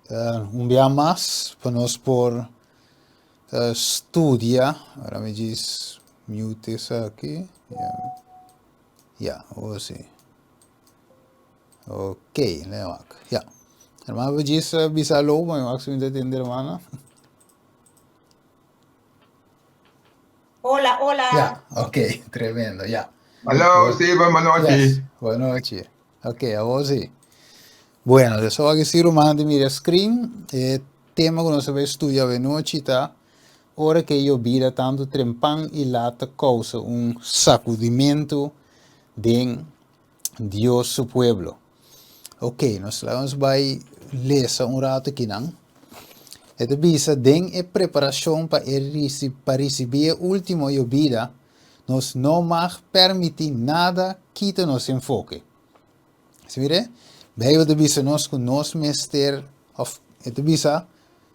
un día más, vamos por estudia. Ahora me dice mute esa aquí. Ya, o sí. Ok, lewat. Ya. Hermano, me dice bisa lo, mas eu acho que não entender, hermano. Hola, Ya, hola. ok, tremendo, ya. Hello, Stephen Yes, Manochi. boa noite. Ok, agora sim. Bueno, eu só aqui se romano de minha screen. Tema que nós vamos estudar de noite, tá? Ora que eu vira tanto trempan e lata causa sacudimento de Dios su pueblo. Ok, nós vamos vai ler rato aqui, não? Esta visa den é preparação para receber o último eu vida. Nós não mais permitir nada quita nosso enfoque. Se vire? Bem, esta visa nós com nós mester, of esta visa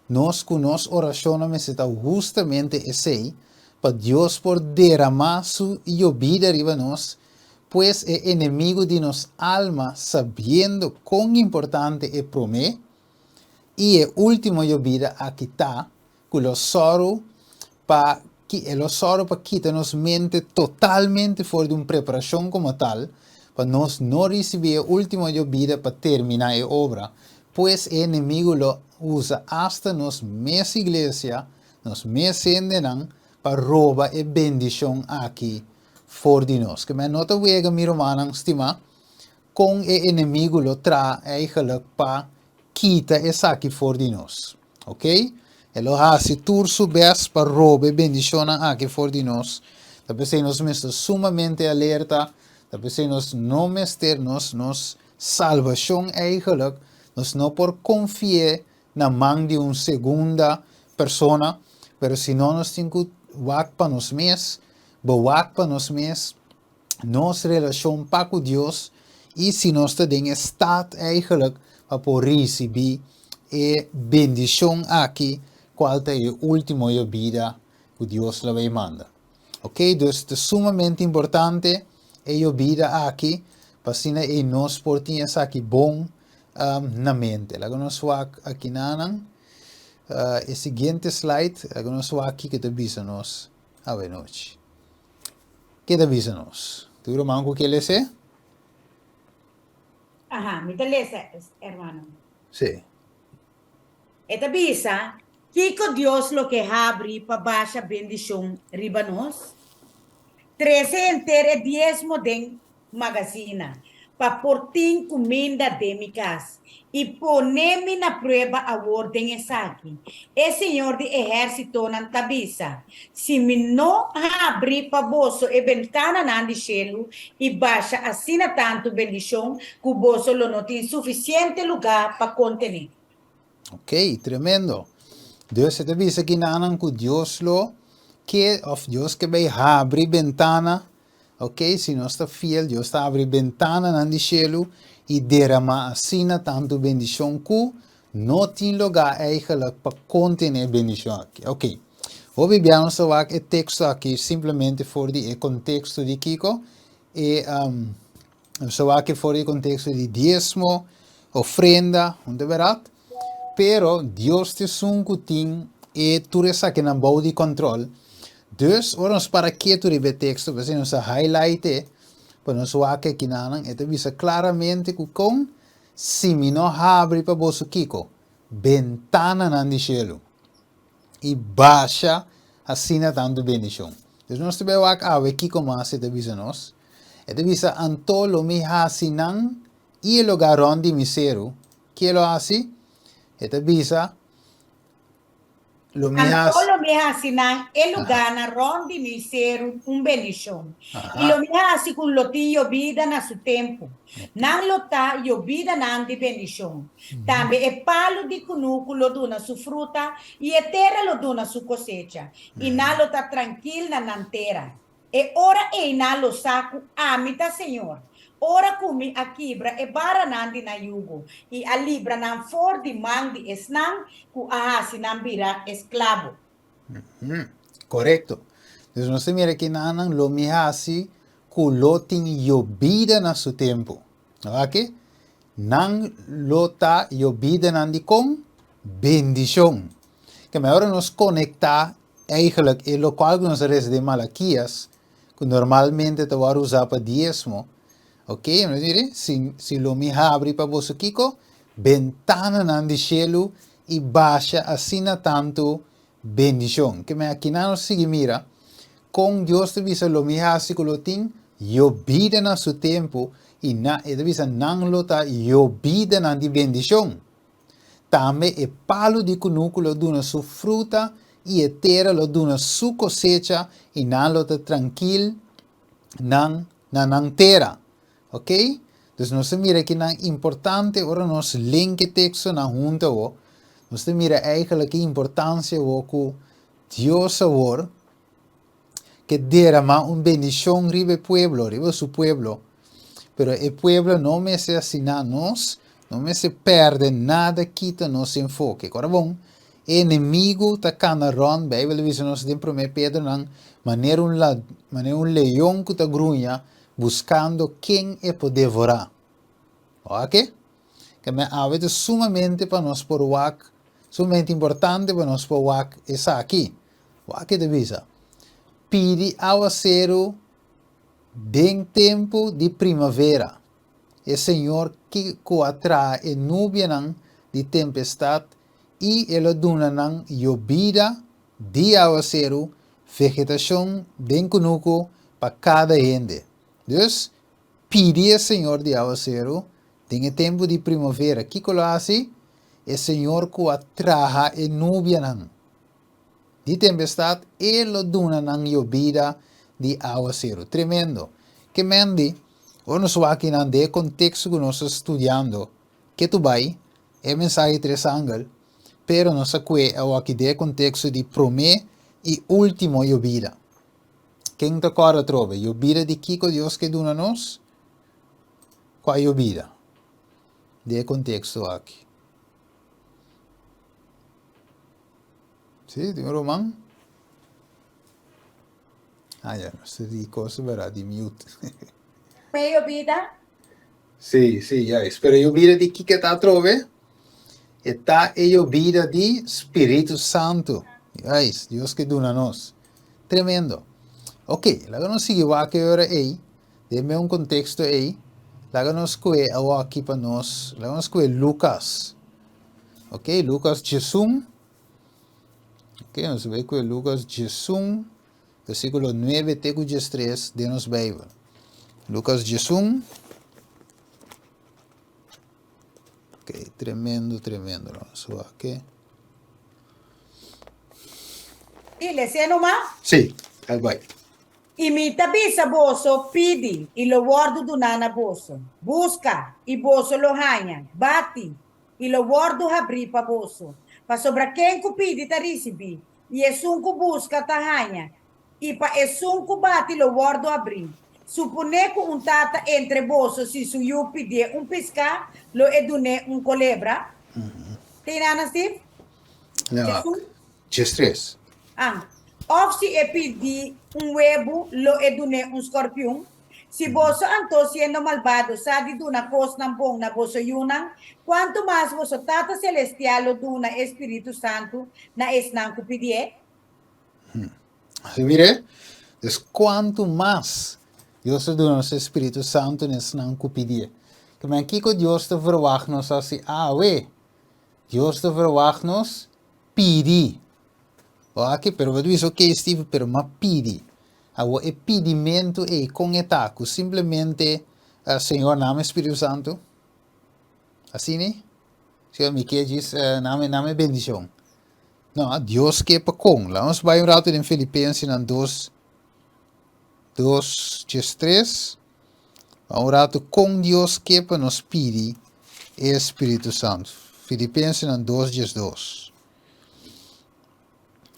nós com nós oração está justamente esse para Deus por derramar su vida arriba nós, pues é inimigo de nos alma, sabendo quão importante é prometer. Y el último yo vida aquí está, con los sorros para quitarnos mente totalmente fuera de una preparación como tal, para nos no recibir el último yo vida para terminar la obra, pues el enemigo lo usa hasta nos mes iglesia, nos mes endenan, para robar la bendición aquí for de nos. Que me nota wega mi romana estima, con el enemigo lo trae eigenlijk para quita essa aqui for de nós, ok? Ele hace tur su best para robar bendição aqui for de nós. Talvez nós estamos sumamente alerta, talvez nós não mesternos nos salvação eigenlijk, nós não por confiar na mão de uma segunda pessoa, pero se não nós temos que wak para nós mesmos, bewak para nós mesmos, nossa relação para com Deus, e se nós estamos em estado eigenlijk para receber a bendição aqui, qual é o último de vida que Deus lhe vai mandar. Ok? Então, é sumamente importante a vida aqui, para que nós portinhas aqui bom na mente. Lago nós aqui na o seguinte slide, lago nós aqui que te avisa nós a noite. Que te avisa nós? Tu romanco que ele se? Ajá, mi telesa, hermano. Sí. Esta bisa, Kiko Dios lo que abre para baixa bendición ribanos. 13 entere 10 den magazina, para portin comida de mi casa. E poner-me na prova a ordem essa aqui. É senhor de exército na tabisa. Se me não abrir para bolso e ventana na de cielo e baixa assina tanto bendição que o bolso não tem suficiente lugar para conter. Ok, tremendo. Deus te avisa que nanan que Dios lo que of Dios que vai abrir ventana. Ok, se nós está fiel, Deus está abrir ventana no cielo e derrama assina tanto bendição que não tem lugar eigenlijk para conter bendição aqui. Ok. Hoje vamos a ver o texto aqui simplesmente fora do contexto de Kiko e so aqui fora do contexto de diezmo, ofrenda, onde verá. Pero Deus te sunkuting e tu resa que não bom de controle. Dus, oramos para que tu rebe texto, você não se highlight, para não soar que aqui não, e te visa claramente que com se me não abre para você Kiko, ventana não de cielo, e baixa assina tanto bendição. Dus nós te vemos aqui, Kiko mas te visa nós, e te visa antolo mi hasinan, e o lugar onde me seru, que lo hace? Esta visa lo mías. Antolo me hasinan el lugar na ronde me ser bendição. E lo me hasi com lotinho vida na su tempo. Nan lota yo vida nan de bendição. Também é palo de cunuco dona su fruta e é terra lo dona su cosecha. E na lota tranquila na terra. E ora e na lo saco amita Senhor. Ora kumi akibra e bara nandi na yugo. E a libra nan for di mang di esnang ku ahasi nan bira esclavo. Correcto. Entonces no se mira que nanan lo mi hasi ku lotin yo vida na su tempo. ¿Ok? Nan lota yo vida nan di con bendición. Que ahora nos conecta eigenlijk en lo cual nos res de Malaquías, que normalmente te va a usar para diezmo. Ok, si lo mi abre para vos kiko, ventana nan di cielo y baixa así na tanto bendición. Que me aquí no sigue mira, con Dios te visa lo mi hace con lo tin, yo vida na su tiempo y na te visa nan lota yo vida na di bendición. También el palo di cunuco lo duna su fruta y etera lo duna su cosecha y nan lota tranquil nan tera. Ok? Dus nos mira que nan importante ahora nos linke texto na junta o. Nos mira eigenlijk que importancia o que Dios ahora que derrama una bendición ribe pueblo, ribe su pueblo. Pero el pueblo no me se asina nos, no me se perde nada, quita nos enfoque. Agora bom, enemigo ta canaron, Bíblia dice nos de 1 Pedro nan, maneira un leão que ta grunha, buscando quem é por devorar. Ok? Que me avete sumamente para nós por wak, sumamente importante para nós por wak, essa aqui. Wak de visa. Pide ao acero den tempo de primavera. O Senhor que atrai nuvem de tempestade e ele dona llovida de aguacero, vegetação den conuco para cada gente. Dus, pide ao Senhor de aguacero, tem tempo de primavera. Que coloca o Senhor que atrai nuvem de tempestade, ele dona llovida de aguacero. Tremendo. Que mendi, nós aqui no contexto que nós estamos estudando, que tu vai, é mensagem três ângulos, pero nós aqui no contexto de primeiro e último llovida. Quem te acorda trove? Llovida de Kiko Deus que dona nós? Qual llovida? De contexto aqui. Sim, tem um romano? Ya, no sé di cosa verá di mute. Meio vida? Sì, ya. Pero llovida di chi che ta trove? E ta e llovida di Spirito Santo. Yes, Dios que dona nos. Tremendo. Ok, la nos sigue va que ora ei. Deme un contexto ei. La nos que aqui para nos. La nos que Lucas. Ok, Lucas Jesum. Ok, nos ve que Lucas Jesum. Versículo 9, tego 3 de nos Bijbel. Lucas Jesum. Ok, tremendo. So, ok. Dile, se nomás. Sì, al vai. Imita bisa boso, pidi, e lo guardo do nana boso. Busca, e boso lo hanha. Bati, e lo guardo abri pa boso. Pa sobra quem ku pidi ta risibi. E esunku busca ta hanha. E pa esunku bati lo guardo abri. Supone que un tata entre boso si su yu pidi un pesca, lo edune un colebra. Tem nana, Steve? No, just 3. Of si pidi un huevo, lo edune un escorpión. Si boso anto siendo malvado, sadi duna cos nampong na boso yunan, cuanto más boso tata celestial lo duna Espíritu Santo na esnan kupidie. Así mire, es cuanto más Dios te da nosso Espírito Santo nesse não cupidia. Que men kiko Dios te verwacht nos assim, we, Dios te verwacht nos pidi. Ok, pero você diz, ok, Steve, pero ma pidi. O pedimento é com etaco, simplesmente, Senhor, nome Espírito Santo. Assim, né? Senhor, me quer diz, nome bendição. Não, Deus quer para com. Lá nós vamos rato em Filipenses, em 2:3. Vamos rato com Deus quer para nos pedir o Espírito Santo. Filipenses, em 2:2.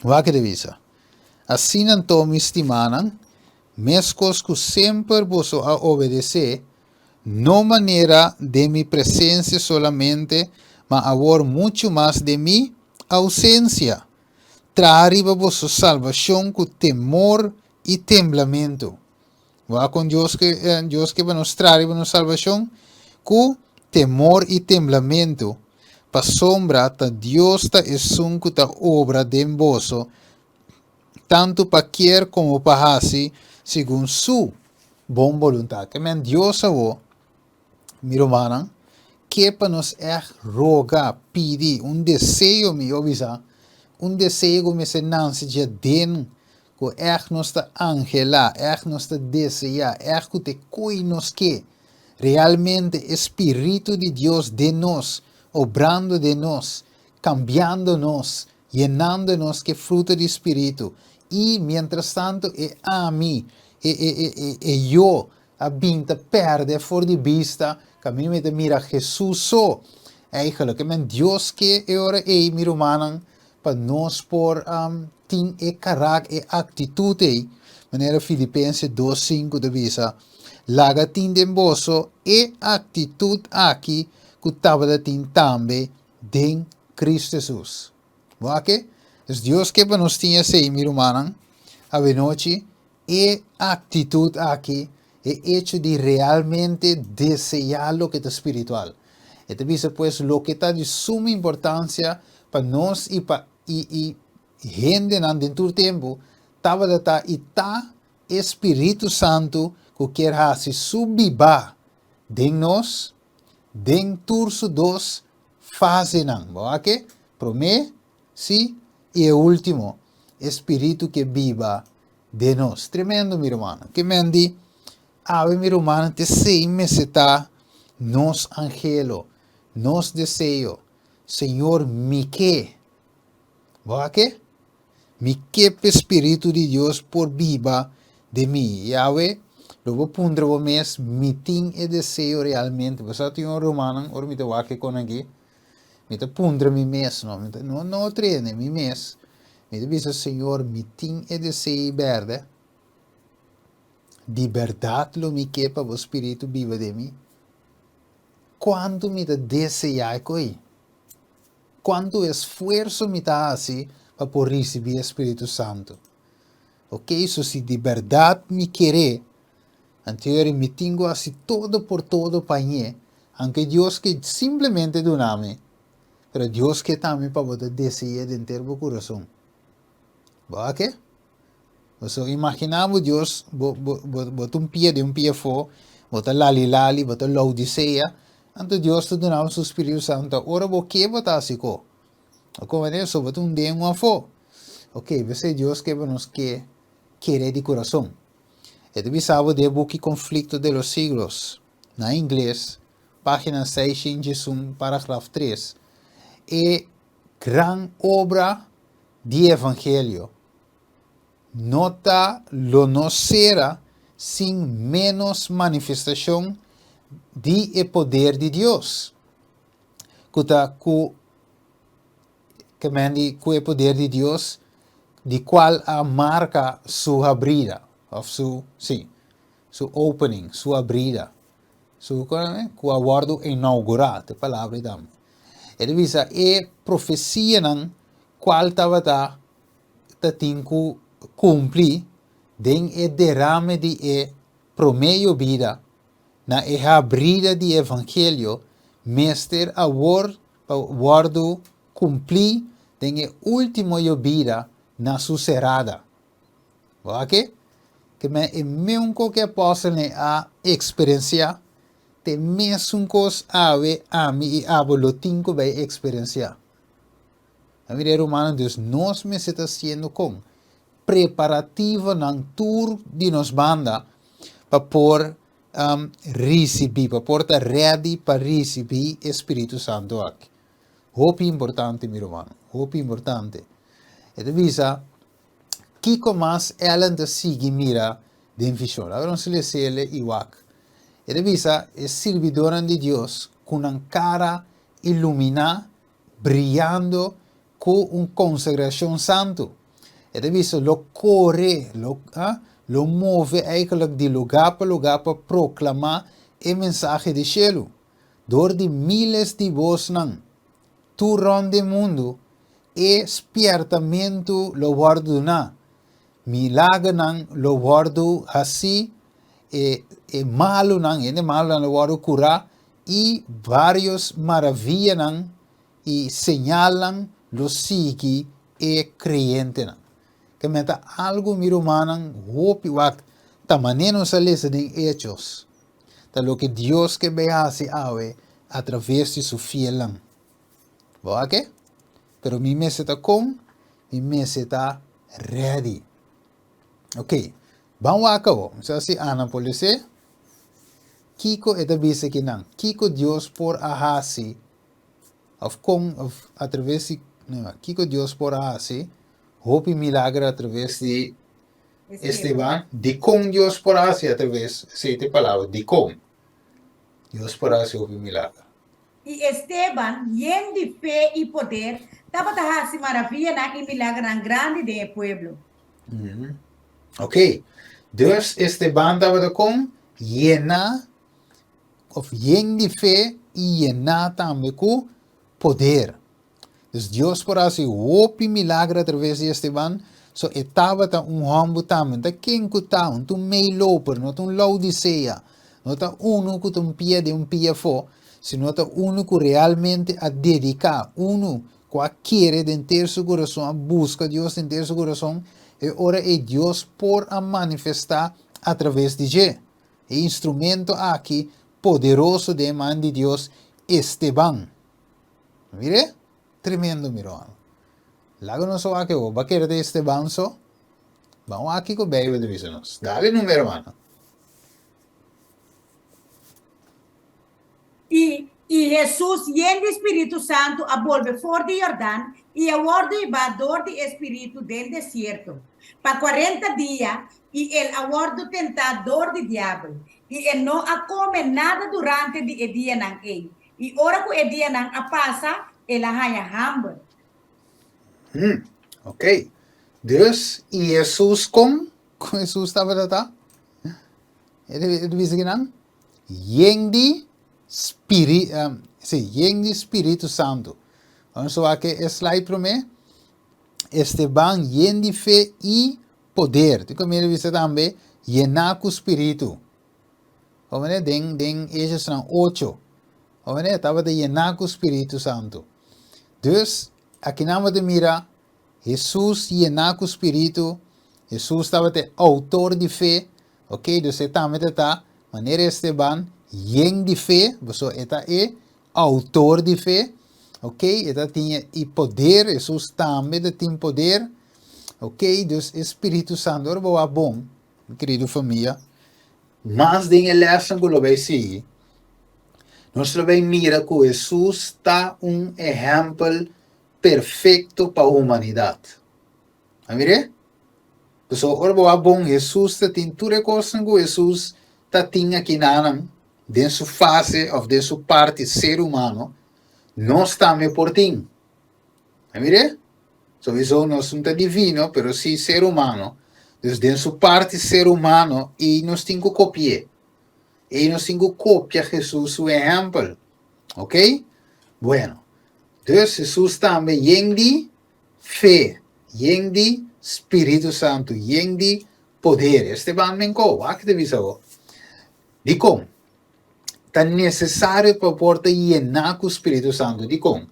Vai que devisa. Assim então me estimaram, mescos que sempre vos a obedecer, não maneira de mi presença solamente, mas agora muito mais de mi ausência. Traria vossa salvação com temor e temblamento. Vai com Deus que vai nos trazer a salvação com temor e temblamento, pa sombra ta Dios ta esunku ta obra den boso, tanto pa quer como pa hasi, según su bom voluntad. Que men Dios avo, miro manan, que pa nos roga, pidi, desejo mi obisa, desejo me se nanse ja den, ko nos ta angela, nos ta deseja, ku te koi nos que, realmente Espíritu de Dios de nos, obrando de nos, cambiándonos, llenándonos que fruto de Espíritu. Y mientras tanto, a mí, yo, a binta perde voor de vista, que a mí me mira Jesús so. Eigenlijk, men Dios que ora miro manan, para nos por tin karak actitude, maneira Filipenses 2:5 de visa, laga tin den boso actitud aqui, que tava da tin tambe den Cristo Jesus. Ok? Es Dios que para nos tinha sei, miro manan, a noche, actitud aqui, hecho de realmente desear lo que es espiritual. Este visa pues lo que está de suma importancia para nos y para gente dentro del tiempo, estaba de Espíritu Santo que quer hacer subiba de nos, den turso dos fase nan, ok? Promé, sí, y el último, Espíritu que viva de nos. Tremendo, mi hermano. Que mendi, ave mi hermano, te sei me seta nos angelo, nos deseo, Señor, mi que, ok? Mi que Espíritu de Dios por viva de mí. Yahweh, luego pondré mes, mi ting e deseo realmente. Pues a ti un romano, ahora me te voy a con aquí. Me te pondré mi mes, no trene, mi mes. Me te dice, Señor, mi ting e deseo verde. De verdad lo mi que para el Espíritu viva de mí. ¿Cuánto me te desea coi? ¿Cuánto esfuerzo me da así para poder recibir el Espíritu Santo? Ok, so si de verdad me quiere, anterior me tengo así todo por todo para mí, aunque Dios que simplemente doname, pero Dios que también para poder desear de entero corazón. ¿Va qué? O sea, imaginamos Dios, bota un pie de un pie fo, bota lali, bota la odisea, antes Dios te donaba su Espíritu Santo, ahora vos qué bota así co? O como eso, bota un día en fo. Ok, ese Dios que nos quiere de corazón. Este visado de buque Conflicto de los Siglos, na inglés, página 6, in Jesús, parágrafo 3. Gran obra de Evangelio. Nota lo no será sin menos manifestación de poder de Dios. Que mandi el poder de Dios, de cual marca su abrida, su opening, su abrida, su aguardo inaugural, de palabra dam. Ele visa profecia nan qual tava tinku cumpri den derrame de promeio vida na abrida de evangelho mester aguardo cumprir den último vida na sucerada. Ok? Que me meunco que apóstolo a experiencia te mesuncos ave ami e abolo tinco vai experiencia. A mira humano Deus nós me está haciendo com preparativo nan tour de nos banda para por receber, para portar ready para receber Espírito Santo aqui. Hope importante, meu irmão, hope importante. E visa que mais ela te sigue mira de visão. Agora não se lhe sele iwak. E visa é servidora de Deus com uma cara iluminada, brilhando com uma consagração santo. E visa lo corre, lo move eigenlijk de lugar para proclamar o mensagem de cielo. Door de miles de vos nan. Tu ronde mundo espiertamento lo guardo na. Milagre nan lo guardo assim, malo nan lo guardo curar, e vários maravilhas nan y señalan los sigi e creyente na. Que meta algo mirumanan hopi wak tamaneno sa lesa de hechos. Ta lo que Dios que ve hace ave a través de su fielan. ¿Va qué? Pero mi mesa está con, mi mesa está ready. Ok. Vamos a cabo. O sea, Ana Police. Kiko eta bisa kinang. Kiko Dios por ahasi. A través de Kiko Dios por ahasi. Hopi milagre a través de Esteban. De con Dios por ahasi a través de palabra. De con Dios por ahasi hopi milagre. Y Esteban, lleno de fe y poder, estaba haciendo maravillas y milagros grandes del pueblo. Ok. Dus Esteban estava com llena de fé e llena também com poder. Dus Deus por assim hopi milagre através de Esteban. So estava homem também, da quem que tá meio loper, não laudicea, não tá que pia de pia fo, sino tá que realmente a dedicar, que quer de ter seu coração, busca Deus de ter seu coração. E ora é Deus por a manifestar através de G. E instrumento aqui poderoso de mão de Deus, Esteban. Mire? Tremendo, mirão. Lago não só aqui, o baqueiro de Esteban só. Vamos aqui com o bebê de visionos. Dale número, mano. Y Jesús, lleno de Espíritu Santo, a volver fuera de Jordán y a guardar ibador de Espíritu del desierto. Para 40 días, y él a guardar tentador de diablo. Y él no a comer nada durante el día nan él. Y ahora que el día nan a pasa, él a haya hambre. Ok. Dus, y Jesús com Jesús estava data? Ele diz que não? Lleno de Espírito Santo. Vamos só aqui, slide para mim. Esteban, lleno de fé e poder. Tu como ele diz também, llenar com o Espírito. Vamos ver, den Hechos 8. Vamos ver, estava de llenar com o Espírito Santo. Dus, aqui não de mira, Jesus llenar com o Espírito. Jesus estava de autor de fé. Ok, dus ele também está, maneira Esteban, lleno de fé, você é autor de fé, ok? Ele tinha e poder, Jesus também tem poder, ok? Dus Espírito Santo, é bom, querido família. Mas tem a lição que eu vai seguir. Nós vamos mirar que Jesus está exemplo perfeito para a humanidade. Amém? Então, é bom, Jesus tem tudo coisa que Jesus tem aqui na de sua fase ou de sua parte ser humano, nós também por ti. Amém? So, isso não é divino, mas sim ser humano. Então, de sua parte ser humano, e nós temos que copiar. E nós temos que copiar Jesus, seu exemplo. Ok? Bueno. Então, Jesus também tem de fé, tem de Espírito Santo, tem de poder. Esteban Menco, aqui te visou. De como? Tá necessário para porta llenar com o Espírito Santo. De como?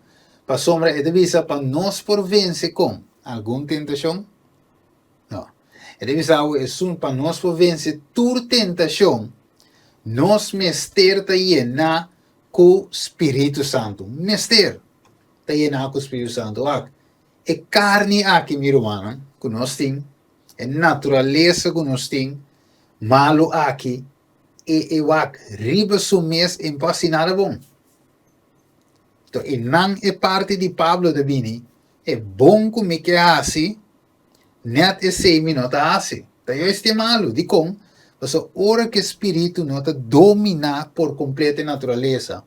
Para sombra é devisa para nós por vencer com alguma tentação? Não. É devisa para nós por vencer toda tentação. Nós mester tá llenar com o Espírito Santo. Mester tá llenar com o Espírito Santo. É carne aqui, meu irmão, que nós temos. É natureza que nós temos. Malo aqui. E riba su mes em pasi nada bom. Então, e não é parte de Pablo de Bini, é bom como que assim, net é 6 minutos assim. Então, eu estou malo, de como, mas a hora que o espírito não está dominado por completa natureza,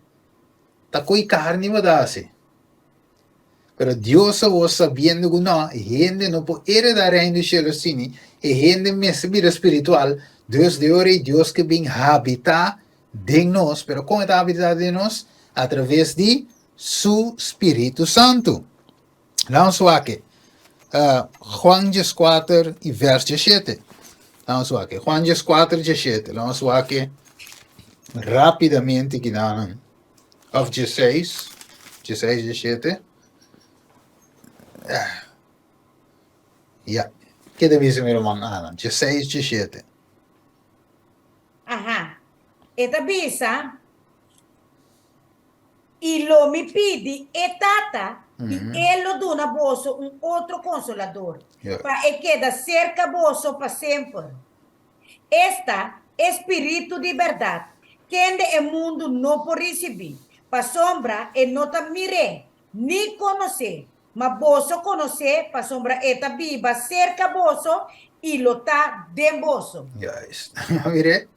está com a carne vai dar assim. Pero Deus está sabendo que não, e gente não pode heredar ainda o cielo assim, e gente mesmo vida espiritual, Deus de ora, Deus que vem habitar de nós, pero como está habitar de nós? Através de su Espírito Santo. Vamos aqui. Juan 4 e verso 17. Vamos aqui. Juan 4 e 17. Vamos aqui rapidamente que dá. Of 16. 16, 17. Ya. Que dice mi irmão Ana? 16, 17. Ajá. Esta bisa, y lo me pide, etata, y él lo da una voz, un otro consolador, Yeah. para que queda cerca vos para siempre. Esta espírito de verdade, quem de mundo não por receber, para sombra e não te mire, nem conhecer, mas você conhecer, para sombra eta viva cerca vosso e lota de vosso. Yes. Mire,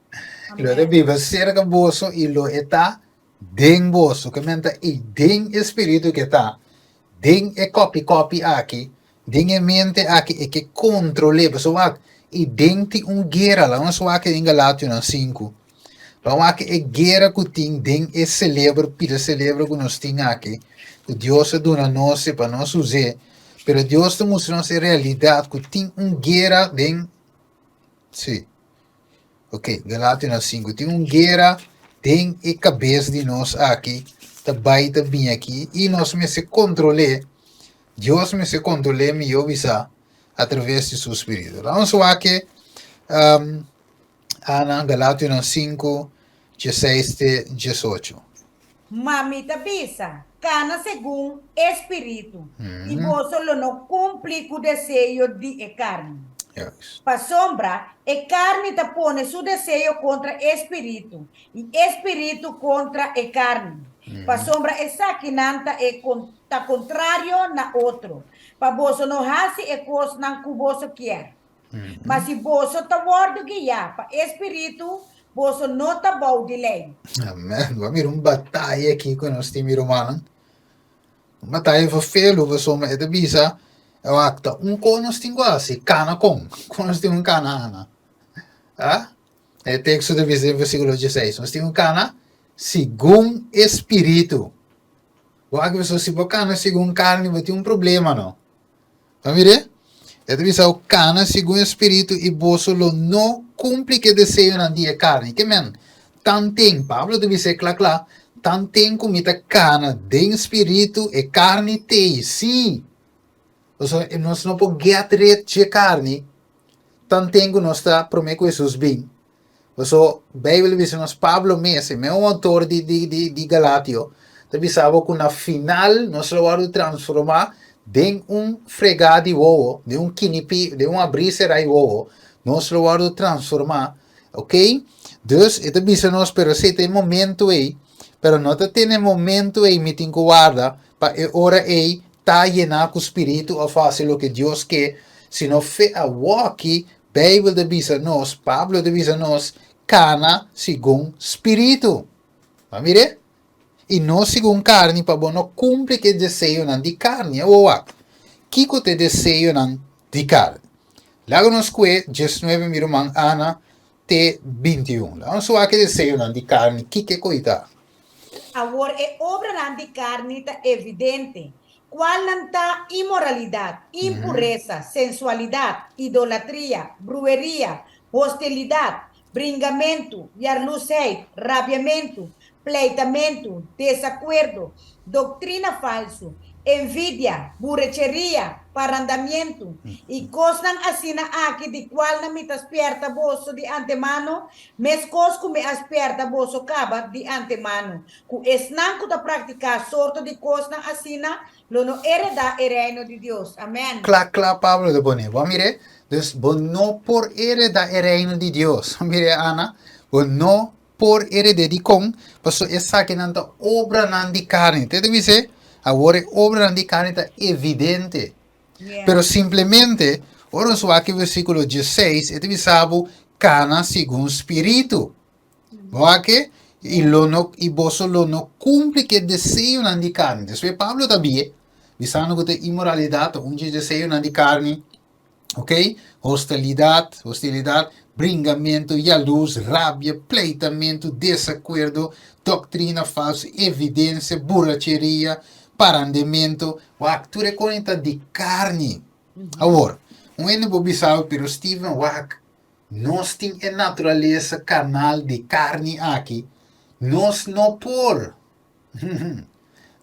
Amém. lo de viva cerca boso y lo está den boso, que menta y den espíritu que está, den e copy aqui, den e mente aqui e que controle, so wak, e den ti un guerra, la ons wak in Galatians 5. La wak e guerra que ting den e celebra, pira celebra que nos ting aqui, que Deus dona nós para nós usar, pero Deus te mostra nós realidade que ting un guerra den, sim. Ok, Galatians 5. Tem guerra, tem a cabeça de nós aqui, também bem aqui, e nós me se controle, Deus me se controle, me obisa, através de seu Espírito. Vamos lá que, Ana, Galatians 5, 16 e 18. Mamita bisa, cana segundo espírito, e você não cumpre com o desejo de carne. Yes. Para sombra, e carne te põe seu desejo contra espírito, e espírito contra e carne. Para sombra, essa que nanta é tá contrário na outro. Para você não hace e coisa não que você quer. Mas se você tá guardo guiar para espírito, você não tá bom de lei. Amém. Vamos ver batalha aqui com nós, time romano. Uma batalha foi feio, você é de bisa. Eu acho que conos tem quase, cana conos tem cana, Ana. Ah? É texto de versículo 16. Nós temos cana segundo espírito. Eu acho que se você cana segundo carne, vai ter problema, não? Vamos ver? É de bisa o cana segundo espírito e você não cumpre que desejo na dia carne. Que men? Tantem, Pablo de bisa claro, tantem comida cana de espírito e carne tem, sim. Nós não podemos get de carne, tanto tempo nós está prometo Jesus bem. So, Bíblia diz nós Pablo mesmo, meu autor de Galatio, também sabe que na final nós vamos transformar em fregado de ovo, de quinipi, de brisa de ovo, nós vamos transformar, ok? Dus, ito bisa nós, pero se tem momento aí, pero não tem momento aí, me tem que guardar, para hora aí, tá llenar com o Espírito ou fazer o que Deus quer, se não fe a walk, Bíblia de bisa nós, Pablo de bisa nós, cana segundo Espírito. Vamos ver? E não segundo carne, para não cumprir que desejo não de carne. Ou que te desejo não de carne. Logo nos que 19 meu irmão Ana, te 21. Vamos ver que desejo não de carne, que coita. Agora, é obra de carne tá evidente. Qual está imoralidade, impureza, sensualidade, idolatria, brueria, hostilidade, bringamento, yarlusei, rabiamento, pleitamento, desacuerdo, doutrina falso, envidia, burrecheria, parandamiento, e cosas assim aqui de qual não me aspierta bolso de antemano, mas coisas que me aspierta bolso caba de antemano, que esnanco da praticar sorte de coisas assim, lo no hereda el reino de Deus. Amém. Claro, Pablo de Boné. Vamos ver? Dus, não por heredar o reino de Deus. Vamos ver, Ana? Não por heredar de com, porque essa que não está obra não de carne. Te deve ser, agora obra não de carne está evidente. Yeah. Pero simplesmente, ora só aqui versículo 16, ele sabe cana segundo espírito. Ok? E você não cumpre que desejo não de carne. Depois Pablo também, visando que tem imoralidade, desejo não de carne, ok? Hostilidade, bringamento, luz, rabia, pleitamento, desacordo, doutrina falsa, evidência, borracheria, parandamento, tudo é conta de carne. Agora, ano bobisado pero Stephen nós temos a natureza carnal de carne aqui, nós não por.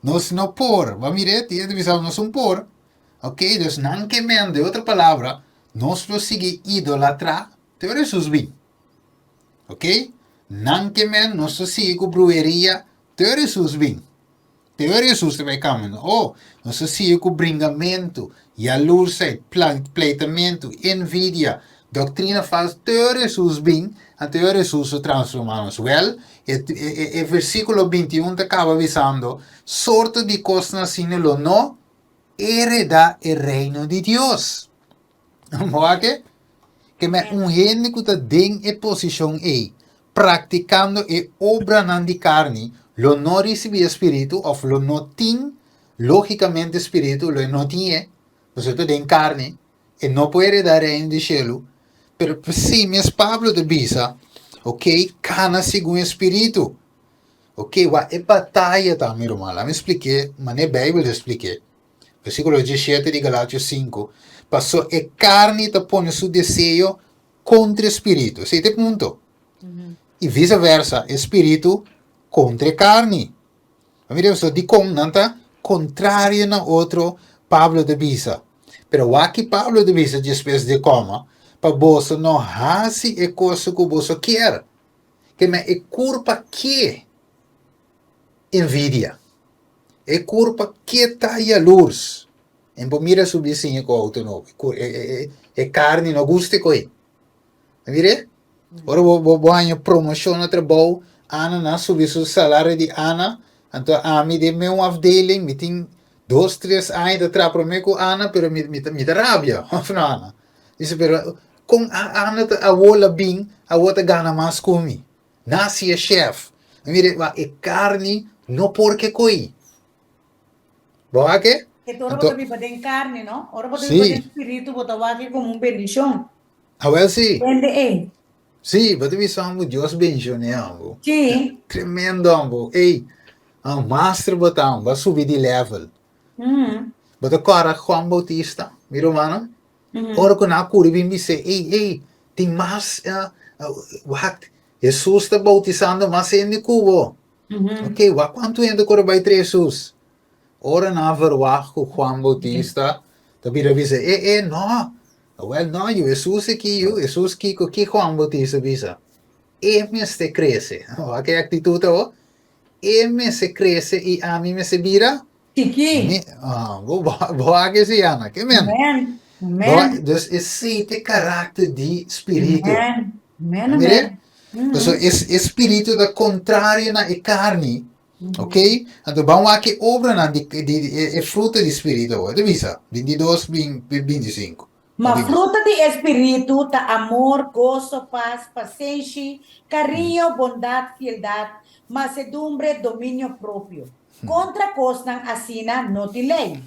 Nós não por. Vamos ver, tia, divisão, nós não por. Ok? Dus, não que men, de outra palavra, nós prosseguir idolatrar, teoria Jesus bem. Ok? Não que men, nós prosseguir brueria, teoria Jesus bem. Teoria Jesus também caminho. Oh, nós prosseguir com bringamento, jaloersheid, pleitamento, envidia, doutrina falsa, teoria Jesus bem, a teoria Jesus se transformamos. Well, o versículo 21 acaba avisando, sorte de coisas assim, lo no hereda el reino de Dios. Moake? Que me un gente que está en posición e practicando e obra de carne, lo no recibe espíritu, o lo no tiene, lógicamente espíritu, lo no tiene, pues esto en carne, e no puede heredar el reino de cielo, pero sí, me es Pablo de Bisa, ok, cana según espíritu. Ok, wa é batalha também, irmão. Lá me expliquei, mas na Bíblia eu expliquei. Versículo 17 de Galátios 5. Passou, é carne que põe seu desejo contra o espírito. Esse ponto. E vice-versa, espírito contra carne. Mira, isso de como não está contrário na outro Pablo de Bisa. Pero aqui Pablo de Bisa diz de como, para você não fazer a coisa que você quer. Que me é culpa que envidia. É culpa que está a luz. E mira su vizinho com o auto novo. É carne, não gosta com ele. Mire? Ora, vou ganhar promoção no trabalho. Ana, não subir o salário de Ana. Então, a mim de meu afdeling, me tem 2, 3 anos de trabalho para mim com Ana, pero me dá rabia. Ana. Diz, pero, com a Ana, a outra bem, a outra gana mais comigo. Nasce é chefe. Mire, é carne, não porque coi. Boa que? Que todo botar viva de carne, ¿no? Ahora botar Sí. viva de espíritu, botar aquí como un bendición. Ah, well, sí. Vende, Sí, but we saw Dios bendicioné, ambo. Sí. Tremendo, ambo. Ei, ang master botão, vai subir de level. But agora, Juan Bautista, miro, mano? Ora, quando a cura vem me dizer, ei, tem mais, what? Jesus está bautizando mais em cubo. Ok, quanto ainda cura vai ter Jesus? Ora, na verdade, com Juan Bautista, também ele diz, não. Well, não, Jesus aqui, Jesus que Juan Bautista diz. Me se cresce. Que atitude, me se cresce e a mim me se vira. Chiqui. Boa que se Ana, que men. Amen. Amen. Dus esse caráter de espírito. Amen. Amen. Mire? Amen. Dus esse espírito da contrária na carne. Ok? Então vamos aqui obra na de fruta de espírito. De visa, 22, 25. Ma fruta de espíritu ta amor, gozo, paz, paciência, carinho, bondade, fieldade, mansedumbre, domínio próprio. Contra coisa assina não te lei.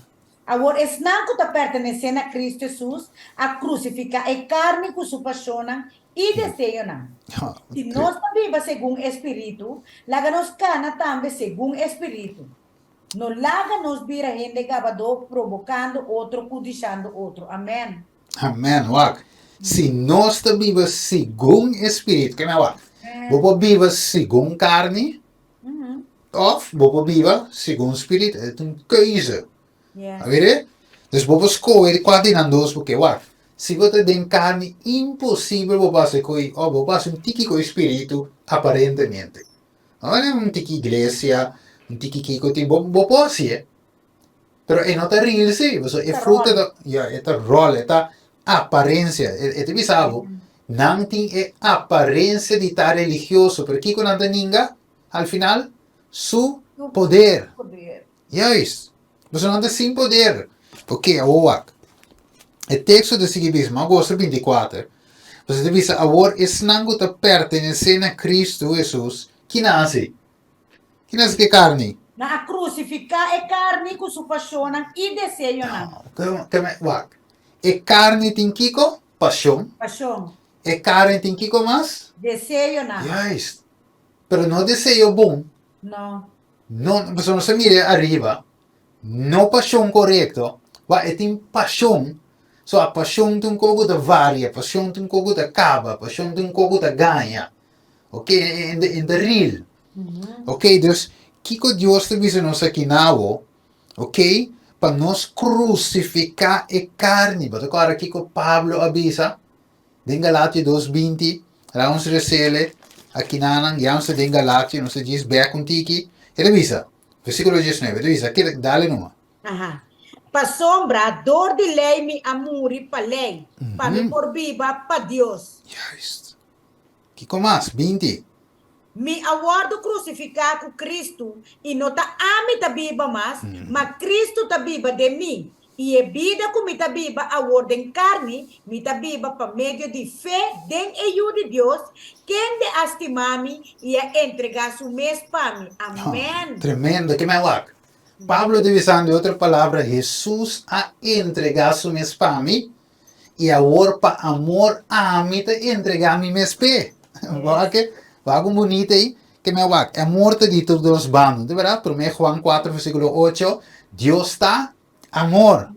Agora, es nanco ta pertenecendo a Cristo Jesus, a crucificar a carne com sua paixão e desejo. Se nós não vivamos segundo Espírito, laga-nos cana também segundo Espírito. Não laga-nos vira gente gabador, provocando outro, codiciando outro. Amém. Amém, wak. Se nós vivemos segundo Espírito, que não é? Vou viver segundo carne, ou vou viver segundo Espírito. É uma coisa. Yeah. Avere? Dus vamos escolher qual de nós, porque, wak, se você tem carne, impossível você coi, ou você tiki com Espírito, aparentemente. Olha, tiki igreja, tiki kiko, vou pode, pero é não tá real, sim. É fruta da, é tá rol, é tá aparência, é te bisavo. Não tem aparência de estar religioso, pero kiko não tem ninguém, al final, su poder. Yes. Você não tem sem poder. Porque, o texto de seguir mesmo, agosto 24, você te diz, agora, esse nango está pertencendo a Cristo Jesus, que nasce? Que nasce que carne? Na crucificar a carne com sua paixão e desejo. E carne tem kiko? Paixão. Paixão. E carne tem kiko mais? Desejo. Yes. Pero não desejo bom. Não. Não, você não se mira arriba. Não paixão correto. Tem paixão. So, a paixão tem um pouco de varia, a paixão tem um pouco de acaba, a paixão tem um pouco de ganha. Ok? In the real. Ok? Dus, Kiko Deus te bisa nos aqui na ok? Para nos crucificar a carne. Mas agora Kiko Pablo avisa, em Galatia 2:20, lá uns recele, aqui na não se em Galatia, não se diz bem contigo, ele avisa, versículo 19, ele avisa, aqui dá-lhe numa. Aha. Pa sombra, dor de lei me amuri pa lei, pa me por viva pa Deus. Juist. Kiko mais, 20. Me aguardo crucificar com Cristo e não tá ame ta biba mas Cristo ta biba de mim. E a vida com me ta biba a ordem carne, me ta biba pa meio de fé den eu de Deus, quem de estimar-me e a entregar su mês para mim. Amém. Tremendo, que me wak. Pablo divisando de outra palavra, Jesus a entregar su mes para mim e agora pa amor a mim te entregar mi mes pe. Algo bonito aí, que me wak. É morte de todos os bandos, de verdade? 1 Juan 4, versículo 8, Deus está amor.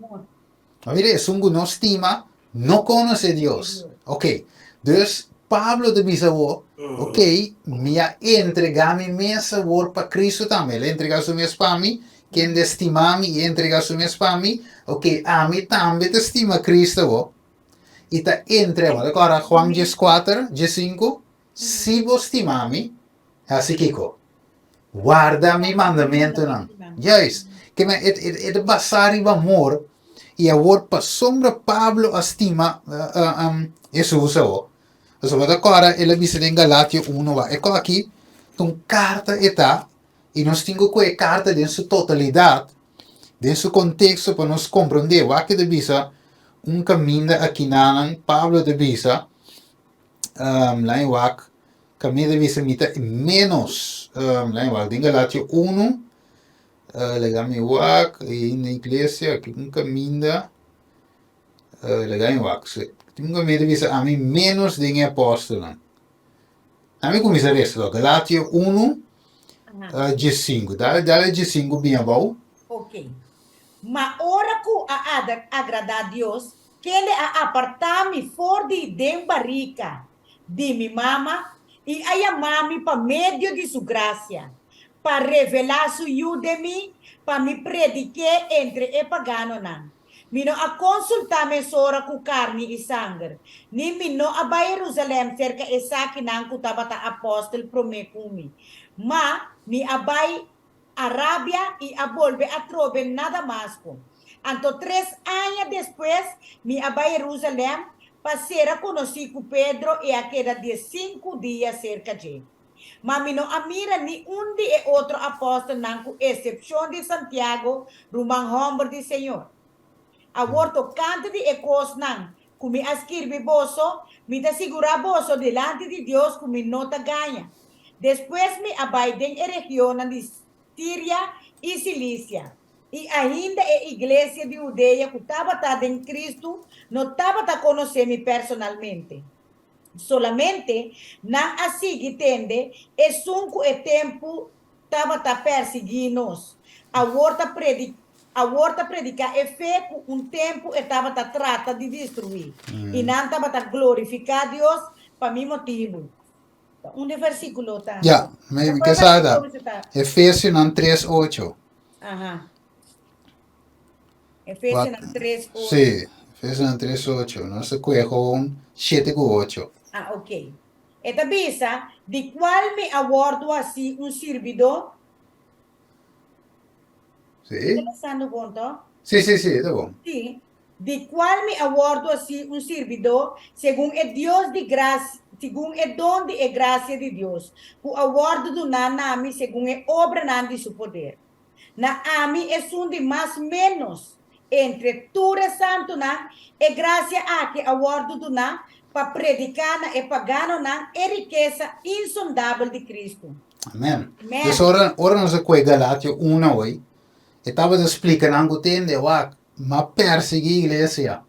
Mire, es un no estima, no conoce a Dios. Ok, dus Pablo de Bisao, ok, me ha entregado mi sabor para Cristo también. Le entrega su mes para mí, quien de estima mí y entrega su mes para mí, ok, a mí también te estima Cristo. Y te entrega, agora Juan 4, 5, si vos estima mí, así que guarda mi mandamento, não. Juist, que me het basar em amor e agora para sombra Pablo estima Jesus o. Então agora ele diz em Galatia 1, é aqui, então carta está e nós temos que a carta em sua totalidade, em seu contexto para nos compreender o que diz caminho aqui na Pablo diz lá em Wak caminho diz menos lá em Wak em Galatia 1 legal mi wak na igreja que caminho legal em wak um caminho diz a mim menos de apóstolo a mim começa isso Galatia 1 5 dá 5 bem bom. Ok. Ma ora que agradar a Deus, que ele a apartar-me fora de barrica de minha mama e a amar-me para meio de sua graça, para revelar su de mim, para me predicar entre e pagano não. Me não a consultar-me sora com carne e sangue, nem me não a vai Jerusalém cerca e saque não que estava apóstolo promete mas me a vai Arábia e a volve a trove nada mais. Então, 3 anos depois, me abai Jerusalém, passei a conhecer com Pedro e a queda de 5 dias cerca de. Mas me não admira nem de outro apóstolo, não, com exceção de Santiago, rumang homem do Senhor. Agora, canto de ecos, não, que me escreve bolso, me dá segurar bolso delante de Deus, que me nota ganha. Depois, me abai em região de Síria e Cilícia. E ainda a igreja de Judeia que estava em Cristo, não estava conhecendo personalmente. Solamente, não assim entende, é sunco e tempo estava perseguindo-nos. Agora predicar é feito tempo estava trata de destruir. E não estava glorificar Deus para mim motivo. Versículo tá. Ja, me que sabe. Efésios 3:8. Ajá. Efésios 3:8. Sí, Efésios 3:8. No se cuejo 7:8. Ah, ok. Esta bisa, de qual me aguardo assim servidor? Sí. ¿Estás dando cuenta? Sí, tá bom. Sí. De qual me aguardo assim servidor, segundo o Deus de graça, segundo o dom de graça de Deus, o aguardo do nami, segundo a obra de seu poder. Na ami é de mais menos entre tudo santo na e graça a que aguardo do na para predicar na e pagano na e riqueza insondável de Cristo. Amém. Então, ora nós aqui Galatia 1 hoje, estava explicando que tem de mas perseguir a igreja.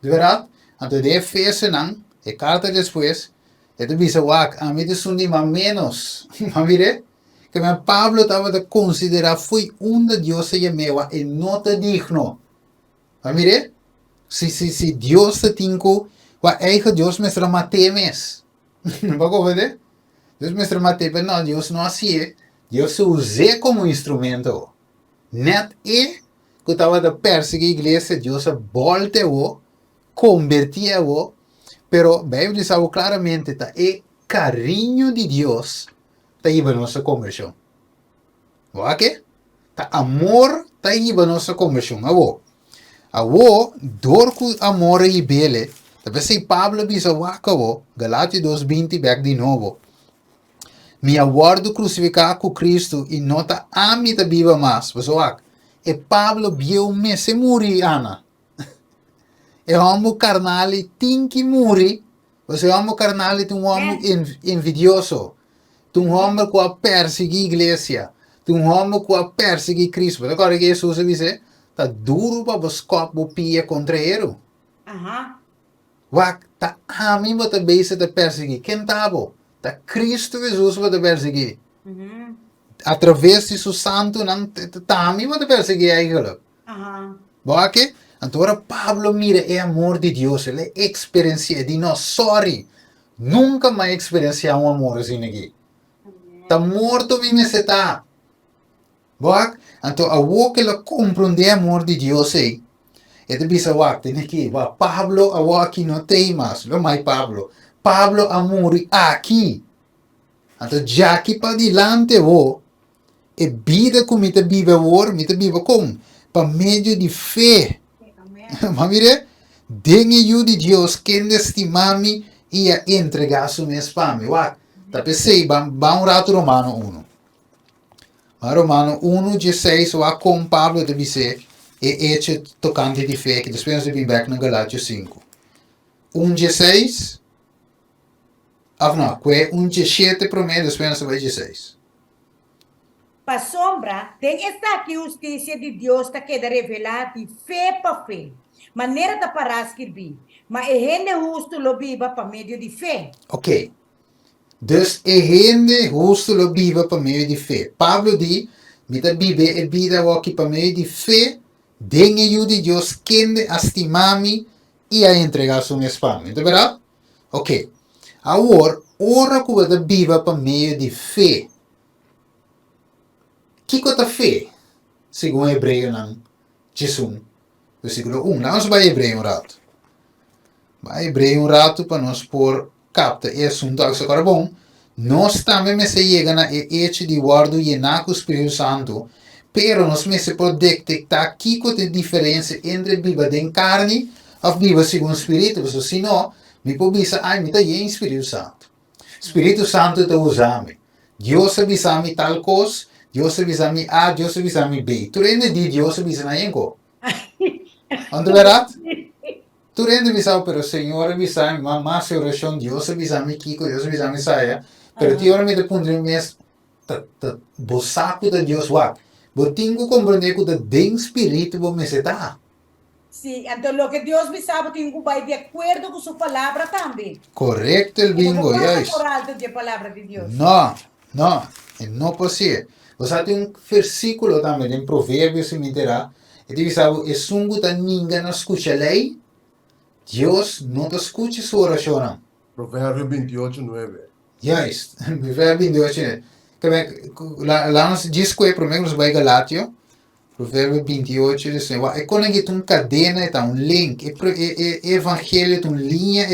De verdade? Então, de Efésios não, e carta depois, ele diz a mim de mais menos. Mas mire, que Pablo estava a considerar foi de Deus se chamava e não te digno. Mas mire, se Deus te tinco, o eigen Deus me trama temes. Não vai ver? Deus me trama temes, não, Deus não assim. Deus se usa como instrumento. Net e que estava a perseguir a igreja, Deus a volta o, convertia o, pero a Bíblia sabe claramente tá é carinho de Deus tá iba nossa conversão. Ok? Tá amor tá iba nossa conversão. Awo, dor ku amor e bele. Tapi si Pablo bisa wakawo, Galati 2:20 back de novo. Mi aguardo crucificado com Cristo e nota ami ta viva mais. Pessoal, e Pablo viu me se muri, Ana. E homo carnali tinki muri. Você homo carnali tu homo invidioso. Tu homo que a persegui igreja. Tu homo que a persegui Cristo. Agora que Jesus dice, tá duro para buscar o pia contra ele. Wak, tá ami para te beisa te persegui. Quem tabo? Tá Cristo Jesus para te persegui. Através de seu santo, não tá ami para te persegui eigenlijk. Wak? Agora Pablo mira é amor de Deus, ele experiencia de nós, sorry, nunca mais experienciar um amor assim aqui. Tá morto mesmo se tá. Wak? Então a wo que ele compreende amor de Deus aí. Ito bisa wak, tem aqui, Pablo a aqui não tem mais, não mais Pablo. Pablo amor aqui. Então já aqui para dilante wo, e vida como me te vive agora, me te vive como? Para meio de fé. Mamire, dengue yu de Deus, quem estimami e a entregar su me spami. Wak, tapi sei, ba rato Romano 1. Ma Romano 1:16, wak com Pablo deve ser, e ece tocante di fé, que depois de vir back na Galátia 5. 1:16, não, que 1:17 primeiro, depois vai 16. Para sombra, tem esta aqui justiça de Deus que queda revelada de fé para fé. Maneira da para escrever. Mas é gente justo lo viva para meio de fé. Ok. Dus é gente justo lo viva para meio de fé. Pablo diz, mita vive e vida aqui para meio de fé, dengue yu de Deus, quende estimami e a entregar su spam. Então, verdade? Ok. Agora, ora que você viva para meio de fé. Que coisa fé? Segundo Hebreu, não. Jesus. Versículo 1. Vamos para Hebreu rato. Vai Hebreu rato para nós por capta e assunto. Agora, bom, nós também me se chega na hecho de guardo llenar com o Espírito Santo, pero nós me se pode detectar que coisa diferença entre viva de carne ou viva segundo o Espírito. Porque se não, me pode dizer, ai, me está em Espírito Santo. Espírito Santo está usando. Deus avisa-me tal coisa. Deus avisa-me A, Deus avisa-me B. Tu rende di Deus avisa na yenko. Onde verdade? Tu rende avisa, pero Senhor avisa-me, mas oração, Deus avisa-me Kiko, Deus avisa-me Saya. Pero ti ora me te pondre mes bosaco da Deus wak. Bo tingo compreender que o den espírito bo me se tá. Sim, então o que Deus me sabe tem que vai de acordo com sua palavra também. Correcto el bingo, yes. Por alto de palavra de Deus. Não pode ser. Você tem um versículo também em Provérbios, se me terá. E diz, sabe, é sungo ta ninguém não escuta a lei, Deus não te escuta sua oração. Provérbio 28:9. Yes, Provérbio 28. Lá nos diz que é primeiro nos vai Galatio, Provérbio 28, diz, é quando que tem cadena, é um link, é evangelho, tem linha,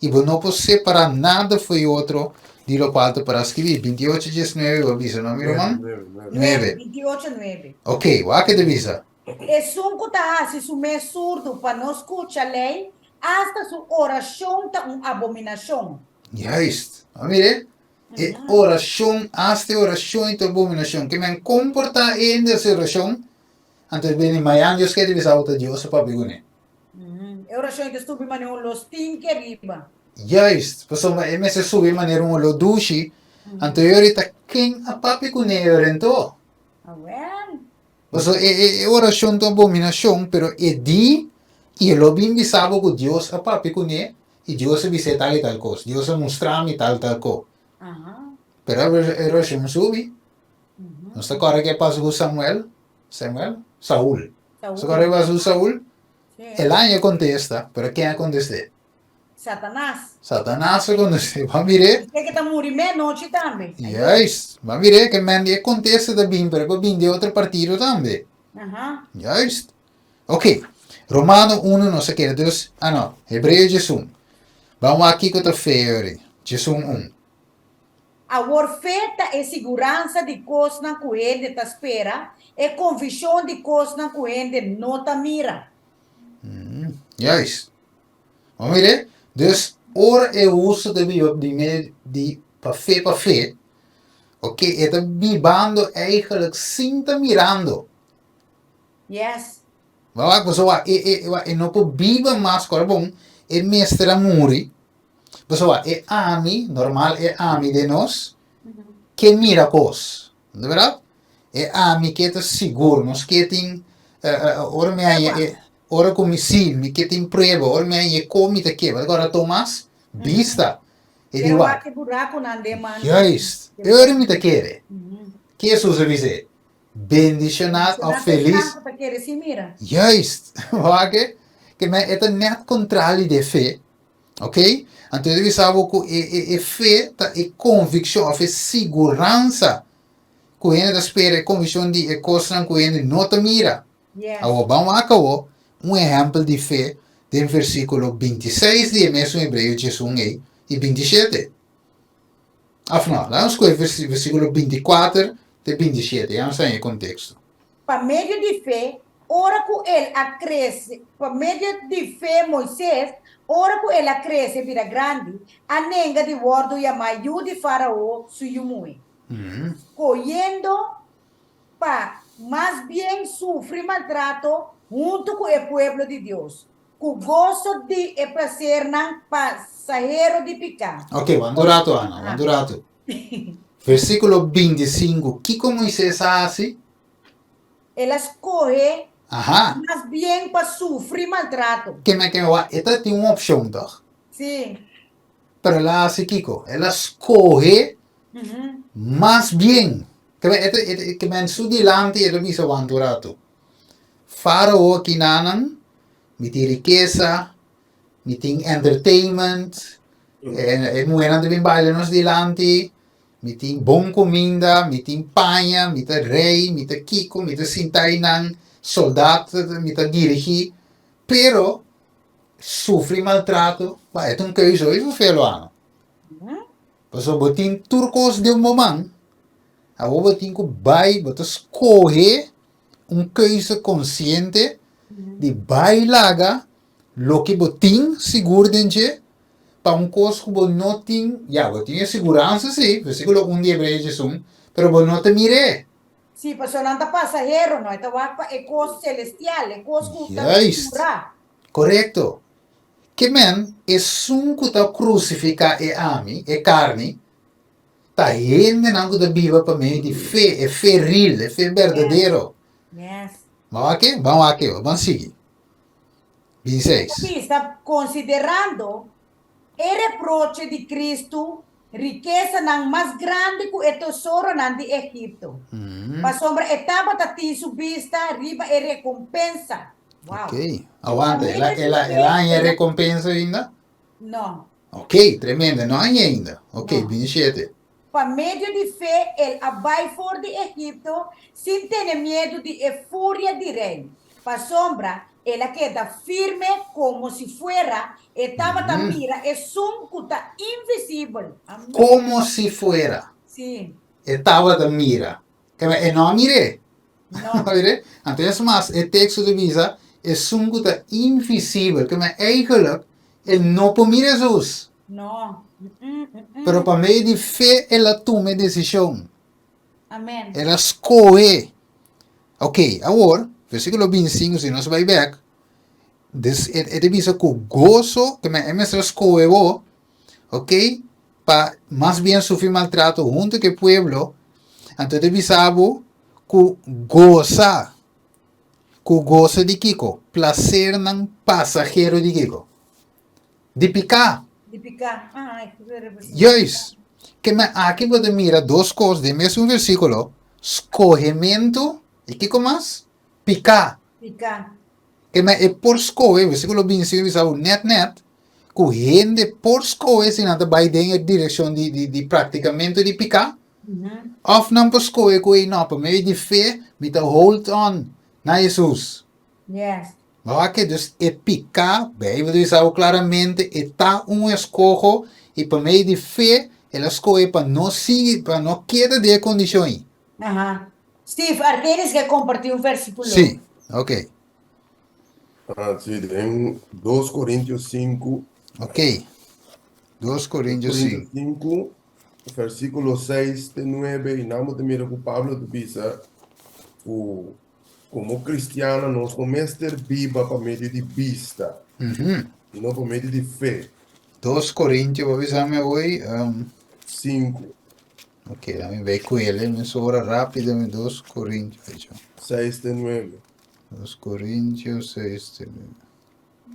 e você não pode separar nada foi outro. De lo qual para escrever 28:19 vou dizer, não, meu irmão? 9. 28:9. Ok, o que devisa? É sunco tá assim, su me surdo para não escutar a lei, hasta sua oração tá uma abominação. Juist. Mire, oração, hasta oração e abominação. Que me comporta em essa oração, antes de Miami, Deus quer dizer a Deus para bigune. Oração que estuve manejo los tinque riba. Juist. Pessoal, me se sube maneira lo dushi, anteriorita quem a papi cune orento. Well. Pessoal, oração de abominação, pero di e lo bim bisabo que Deus a papi cune e Deus avisa tal e tal coisa. Deus mostra-me tal coisa. Pero a oração sube. Não está agora que passa com Saul. Agora vai com Saul. Ele contesta, pero quem contesta? Satanás. Satanás quando se va mire, Você que está morrendo meia-noite também. juist, va mire che men die conteste da bim per bim di outro partido também. Aham. Juist. Ok, Romano 1 não sei o que, dus, não, Hebreu 1. Vamos aqui com a febre, 1. A orfeta é segurança de coisas na corrente está espera, é convicção de coisas na corrente não tá mira. Juist. Vamos ver? Dus, ora é o uso de die para fé, ok, é tá bibando eigenlijk sinta mirando. Yes. Vamos lá, e não pode biba mais, cara, bom, é mestre amori, pessoal, é ami, normal, é ami de nós, que mira coisas, não é verdade? É ami que está seguro, nós que tem, ora me aí, ora como sim, me que tem prova, ora me aí, como te quebra, agora Tomás, vista, e Pero digo, que buraco não ande, mano. juist, ora me te quer, que é Jesus dizer, bendicionado ou feliz, Para querer se mira. juist, wagen, que me é net contrário de fé, ok? Então ele sabe que é fé, é convicção, é segurança, que ele espera, é convicção de é coisa que ele não te mira. Yes. Agora vamos acabar exemplo de fé do versículo 26 de mesmo Hebreu 1 e 27. Afinal, vamos com o versículo 24 de 27, vamos em contexto. Para meio de fé, ora que ele acresce, para meio de fé Moisés, ora que ele acresce vira grande, a nenga de bordo e a maior de faraó suyumui. Coyendo para más bien sufrir maltrato junto con el pueblo de Dios. Con gozo de el placer nan pasajero de picar. Ok, vamos durato, Ana, vamos durato. Versículo 25, que como Moisés hace? Él escoge Ajá. más bien para sufrir maltrato. Que me va, esta tiene una opción, toch? Sí. Pero la hace Kiko, él escoge más bien. Que me en su delante él me va durato. Faraó que nanan, mi tiene riqueza, mi tiene entertainment, mueran de bien bailarnos delante, mi tiene bon comida, mi tiene paña, mi tiene rey, mi tiene Kiko, mi tiene sintainan, soldado, mi tiene dirigir, pero sofre maltrato, vai, é um keuze, isso é ano. Mas o botin turcos de momento, a o botin que vai, botas escolher keuze consciente de bailaga, lo que botin seguro dentro, para coisa que você não tem, já, botin é segurança, sim, versículo 1 de Hebreu 1, pero você não te mire. Sí, pues son anda pasajero, no, esta va es cosa celestial, es cosa Yes. Correcto. Que men é um que está crucificado e ami, e carne, está ainda não que viva para mim de fé, é fé real, é fé verdadeiro. Yes. Vamos aqui, vamos seguir. 26. Aquí está considerando el reproche de Cristo, riqueza nan más grande que el tesoro nan de Egipto. Para sombra etapa tati su vista arriba e recompensa. Wow. Ok, aguanta, ela é recompensa ainda? No. Ok, tremenda, não é ainda. Ok, Não. 27. Por medio de fe, el abai for de Egipto, sin tener miedo de furia de rey. Para sombra, ela queda firme como si fuera, estaba tan mira, es un cuta invisible. Amén. Como se fuera. Sí. Estava da mira. Que não mire. No. Antes mas, o texto de visa é um que está invisível, que eigenlijk ele não pode mirar Jesus. No. Pero para meio de fé, ela toma decisão. Amén. Ela escolhe. Ok, agora, versículo 25, se nós vai back, ele diz que o gozo, que é mesmo escolhe, ok, para mais bem sofrer maltrato junto com o povo, então ele diz que goza de Kiko, placer não passageiro de Kiko, de picar. De picar. Ai, Juist. Que aqui você mira duas coisas do mesmo versículo. Escorrimento e que mais? Picar. Picar. Que é por escolher, versículo 25, diz net, correndo por escola, se não vai em direção de praticamento de picar, of não por escola, que não, para meio de fé, me tá hold on na Jesus. Yes. Ok, dus é picar, a Bíblia diz claramente, está escojo, e para meio de fé, ela escolhe para não seguir, para não quedar de condições. Ajá. Steve, Artenis que compartiu um versículo. Sim, ok. Sí, en 2 Corintios 5, Ok. 2 Coríntios 5. 5, versículo 6 de 9, y nada de mira que Pablo dice, como cristiano, nós não é ter viva por meio de vista, e não por meio de fé. 2 Coríntios, vou avisar hoje. 5, Ok, dá-me ver com ele, me sobra rápido, 2 Coríntios. Veja. 6 de 9. 2 Coríntios 6.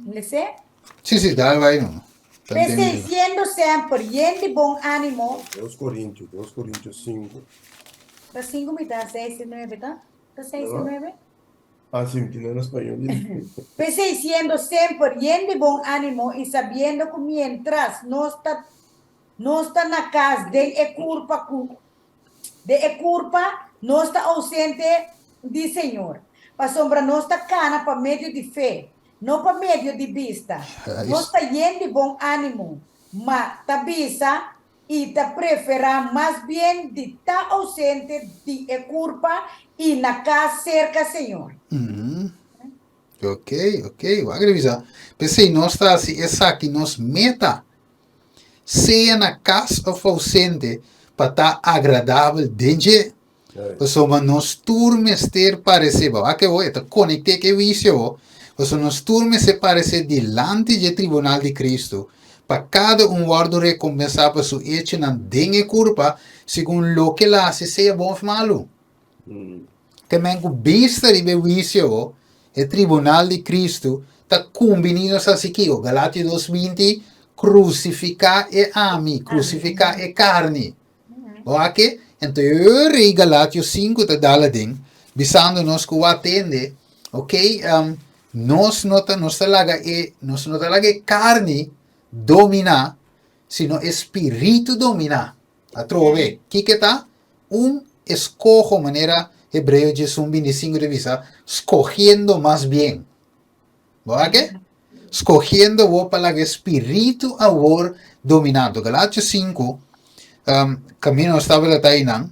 ¿Le sé? Sim, dá, vai não. Persiguiendo sempre y de bom ánimo. 2 Coríntios 5. Está 5 mitad, 6 y 9, ¿está? ¿Está 6 y Ah. 9? Ah, sí, tiene en español. Persiguiendo siempre y de bom ánimo y sabiendo que mientras no está na casa de culpa, no está ausente de Senhor. Para sombra não está cana para meio de fé, não para meio de vista. Não está lleno de bom ânimo, mas está vista e está prefera mais bem de estar ausente de culpa e na casa cerca Senhor. Ok, vou revisar. Pensei, nós está assim, essa aqui, nós meta, seja na casa ou ausente, para estar agradável dentro. Mas nós turmes ter parecer, aqui eu estou conectado com isso, mas nós turmes se parecer diante do tribunal de Cristo, para cada guardo recompensar para sua hecho na dengue culpa, segundo o que lá se seja bom ou malo. Também com vista de isso, o tribunal de Cristo está combinando assim que o Galátia 2:20, crucificar é ame, crucificar é carne. Ok? Então, eu rei Galátia 5 está dando ding, bisando nós que o atende, ok? Nós não está lá carne dominar, sino espírito dominar. A trove, que está? Escojo maneira hebreu de 25 de vista, escogiendo más bien. ¿Ok? Escogiendo o para el espíritu ahora dominando. Galatia 5, camino estava la tainan.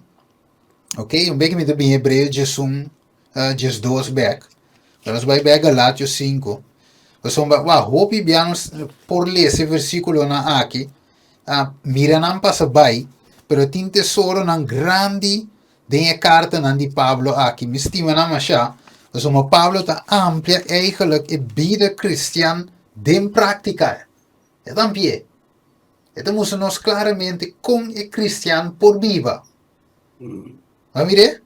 Ok? Um beetje met de hebreu just 2 back. Nós vai back Galatia 5. Nós vamos hope bianos por ler esse versículo na aqui. Mira não passa bem, pero tem tesouro nan grande de carta de Pablo aqui, me estima na machá, dus Pablo está amplia eigenlijk a vida cristã de prática. É também. Então, nós claramente com é cristão por viva. Vamos ver?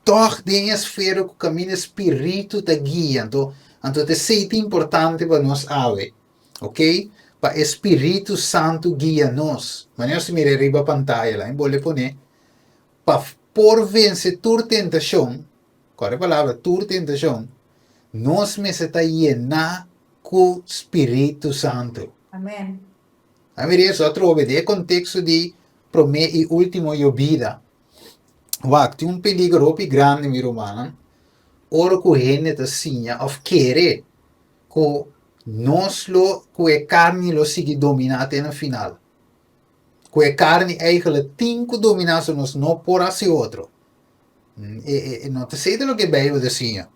Toch de esfera que o caminho espírito te guia. Então, é muito importante para nós saber. Ok? Para o Espírito Santo guia nós. Mas nós mira arriba a pantalla lá, vou pôr para por vencer tua tentação, qual é a palavra? Tua tentação, nós necessitamos llenar com o Espírito Santo. Amém. A ver, isso é o contexto de primeiro e último de vida. Tem um peligro muito grande, meu irmão. Ora que a gente assim, ou querer que nós, que a carne, lo siga dominando no final. Que a carne eigenlijk tem que dominar nós, não por assim outro. Não te sei do que a Bíblia diz.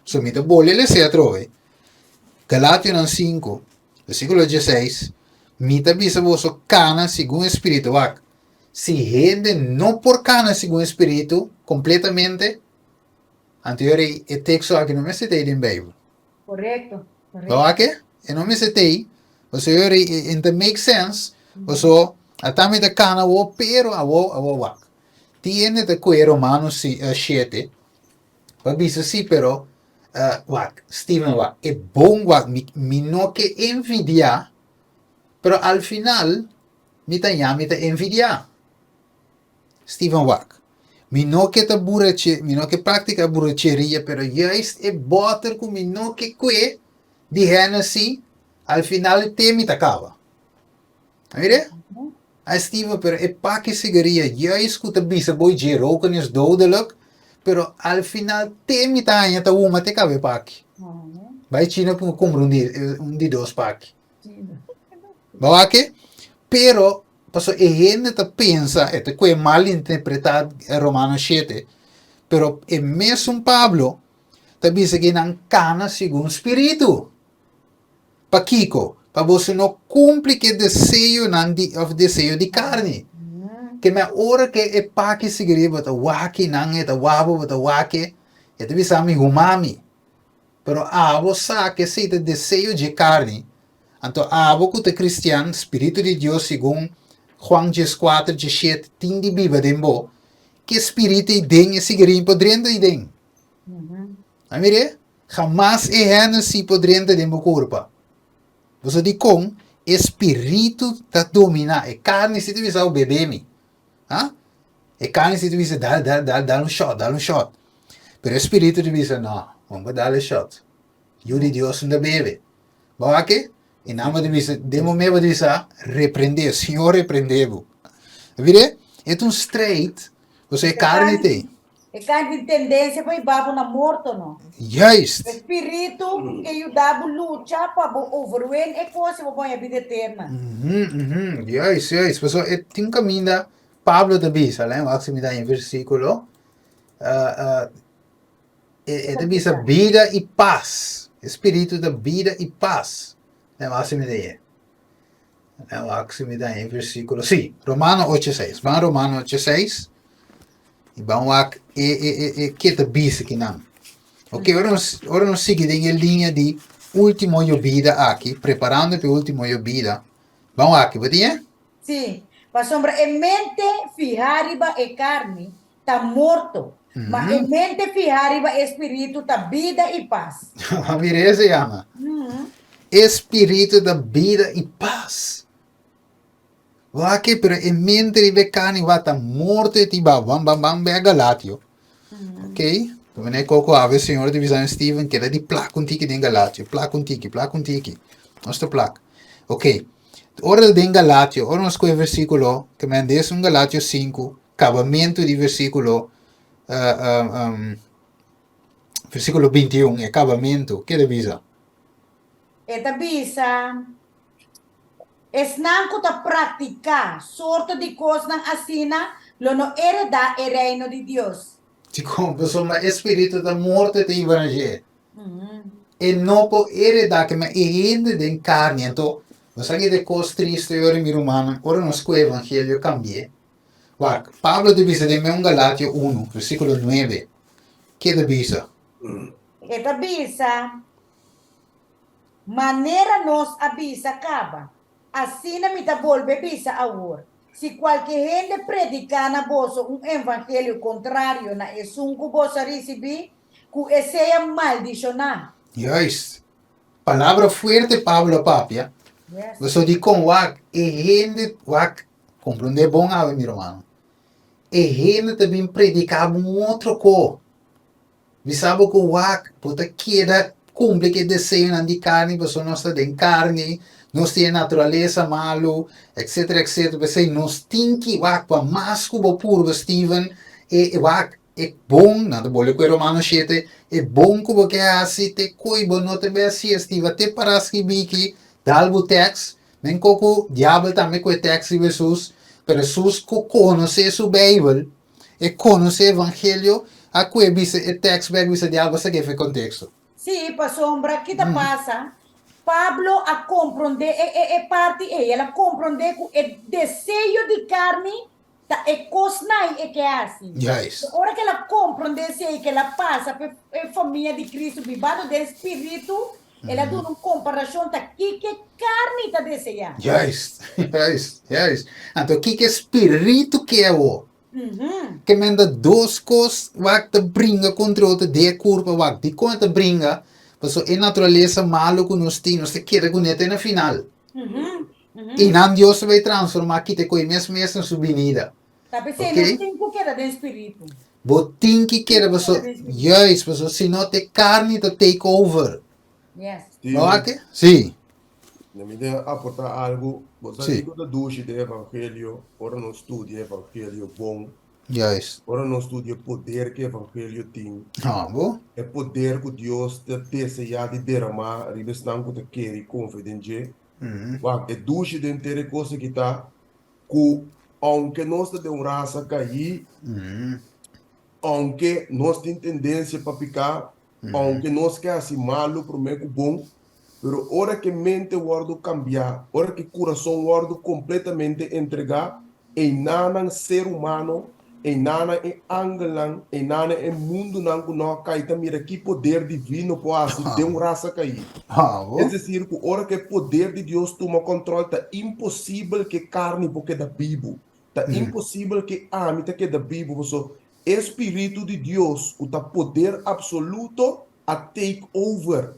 So, me te bolhe le se trove. Galatians 5, versículo 16. Me te avisa vosso cana segundo o Espírito. Se gente não por cana segundo o Espírito, completamente, anterior o texto aqui não me citei em Bíblia. Correto. Ok? E não me citei. Você it makes sense. Você atame da cana pero wak. Tiene de que Romanos 7. Pabisa sí, pero Steven é bom mi no que envidia, pero al final mi ta envidia. Steven mi no que mi no que practica borracheria, pero juist é boter com mi no que di Hennessy, al final il temi acaba. Vede? Hij Steven, pero e pakje sigaria, juist goed te bisa boy je roken is dodelijk, pero al final temi tanya ta uma te cabe pakje. Vai China pun compra un di dos pakje. Bawa que? Pero, paso e gente ta pensa, e te que mal interpretado Romano 7, pero e mesmo Pablo, ta bisa que nan cana segundo espírito. Pa Kiko, para você não cumprir que desejo of desejo de carne. Que na hora que é para que seguir bata waki nang eta wabo bata waki, eta bisa mi humami. Pero abo sa que se te desejo de carne. Então abo que te cristiano, espírito de Deus segundo Juan 4, 17, tin di biba dembo, que espírito e den e seguir podrendo e den. Amire? Jamás é hena si podrendo dembo corpo. Você diz com espírito tá dominar. É carne se tu visa o bebê me. Ah? É carne se tu visa dar um shot. Pero espírito tu visa não. Vamos dar um shot. Eu de Deus não bebe. Bom que? Em nome de visa, demo me vai dizer repreender. Senhor repreendeu. Vire? É um straight. Você é carne tem. É carne de tendência para ir babo na morto, não? Juist. Espírito que ajudava a lutar para overwin é coisa para a vida eterna. Juist. Pessoal, tem um caminho Pablo da Bisa, né? O que me dá em versículo. É da Bisa vida e paz. Espírito da vida e paz. Né? O que me dá. O que me dá em versículo. Sim, Romano 8:6. Vamos Romano 8:6. E vamos a que te Bisa que não. Ok, ora nós seguimos em linha de último vida aqui, preparando para o último vida. Vamos aqui, pode ir? Sim, para sombra, em mente fijariba é carne, está morto. Mas em mente fijariba é espírito, está vida e paz. A mire se chama. Espírito da vida e paz. Aqui, pero em mente de carne vai estar morto e tiba, vamos ver Galatio. Ok? Então, né, coco ave, senhor de visão Steven, que era de placa um tique de Galatio, placa um tique. Nossa placa. Ok. Ora de Galatio, ora nós com o versículo, que me andes um Galatio 5, acabamento de versículo, versículo 21, acabamento, que devisa? Eta bisa, esnanco ta praticar, sorte de coisa não assina, lo no hereda o reino de Deus. Tipo, pessoa, espírito da morte te evangelho. E não pode heredar que me ainda de carne. Então, você que de coisa triste ora mi romano, ora nós com o evangelho cambie. Pablo dice de me un Galatio 1, versículo 9. Que dice? Eta bisa, maneira nos avisa acaba. Assim me ta volve bisa agora. Se qualquer gente predicar na bolsa um evangelho contrário na esunco bolsa receber, que seja maldicionar. Juist. Palavra fuerte Pablo papia. Yes. Você diz com wak, e gente wak, compreende bom ave mi romano. E gente também predicava outro co. Vi sabe que wak, puta queda cumpre que desejo de carne, você não está de carne. Nós temos natureza malo, etc. Você nós temos que wak para mais como puro Steven e wak é bom, não te bolhe com o Romano 7, é bom como que assim te coibo não te vê assim Steven te paras que biki dalbo text, men coco diabo também com o text de Jesus, pero Jesus conhece sua Bíblia e conhece o Evangelho, a que bisa o text bem bisa diabo se que contexto. Sim, para sombra, que ta passa? Pablo a compreender, é parte, ela compreender que o desejo de carne é cosnai é que é assim. Yes. A hora que ela compreende que ela passa para a família de Cristo, vivado do Espírito, ela dá uma comparação da que carne está desejando. Yes. Então, que espírito que é o? Que manda duas coisas, vai te brinca contra outra de curva, vai te conta brinca. Porque a natureza malo que nós temos, nós quer com ele no final. E não Deus vai transformar aqui te com mesmo na sua venida. Tá pensando, não tem que querer do Espírito. Botin que quer, porque yes, porque se não te carne te take over. Yes. Ok? Sim. me deve aportar algo. Você Sim. diz que duche do evangelho, ora não estuda evangelho bom, Juist. ora não estuda o poder que o evangelho tem. Bom. É poder que Deus te deseja de derramar, ribestan que te quer confidente. É duche de inteira coisa que está, que aunque nós te de uma raça cair, aunque nós tem tendência para picar, aunque nós quer assim malo para o bom, pero hora que mente guardo cambiar, hora que coração guardo completamente entregar, em nada ser humano, em nada em angelan, em nada em mundo não que não cai mira que poder divino pode assim de uma raça cair. É Bom. decir, que hora que o poder de Deus toma controle, está impossível que carne porque da Bíblia, está impossível que ame que da Bíblia, porque Espírito de Deus, o poder absoluto a take over.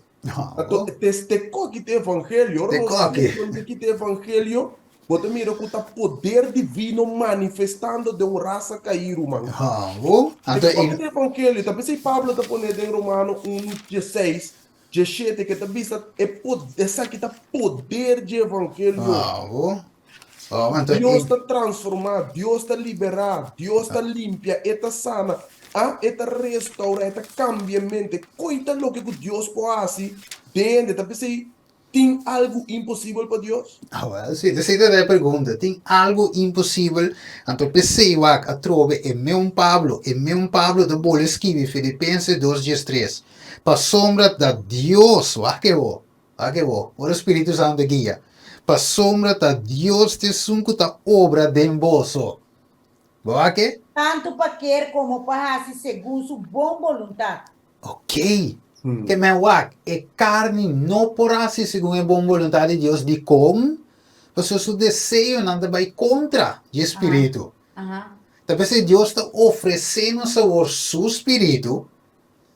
Bom. Este que tem evangelho, Te não coque. sei que tem evangelho, você mira que o poder divino manifestando de uma raça cair, mano. Bom. E Então, qual que é o evangelho? Talvez se Pablo está ponendo em Romano 1:16, 17, que talvez é poder, essa que está poder de evangelho. bom. Então, Deus está transformar, Deus está liberar, Deus está limpia, está sana, está restaura, está cambia a mente. Coita lo que Deus pode fazer, entende? Talvez se tem algo impossível para Deus. well, sim, decide da pergunta. Tem algo impossível. Então, pensei, a trove, é meu Pablo da bola escreve, Filipenses 2:3. Para sombra da Deus, o Espírito Santo guia. Para sombra da Deus, te sunco da obra de embolso. Boa que? Tanto para querer como para fazer segundo sua boa vontade. Ok. Que me wak, é carne não porá se segundo a boa vontade de Deus de com, porque o seu desejo não vai contra o Espírito. Talvez se Deus está oferecendo o seu Espírito,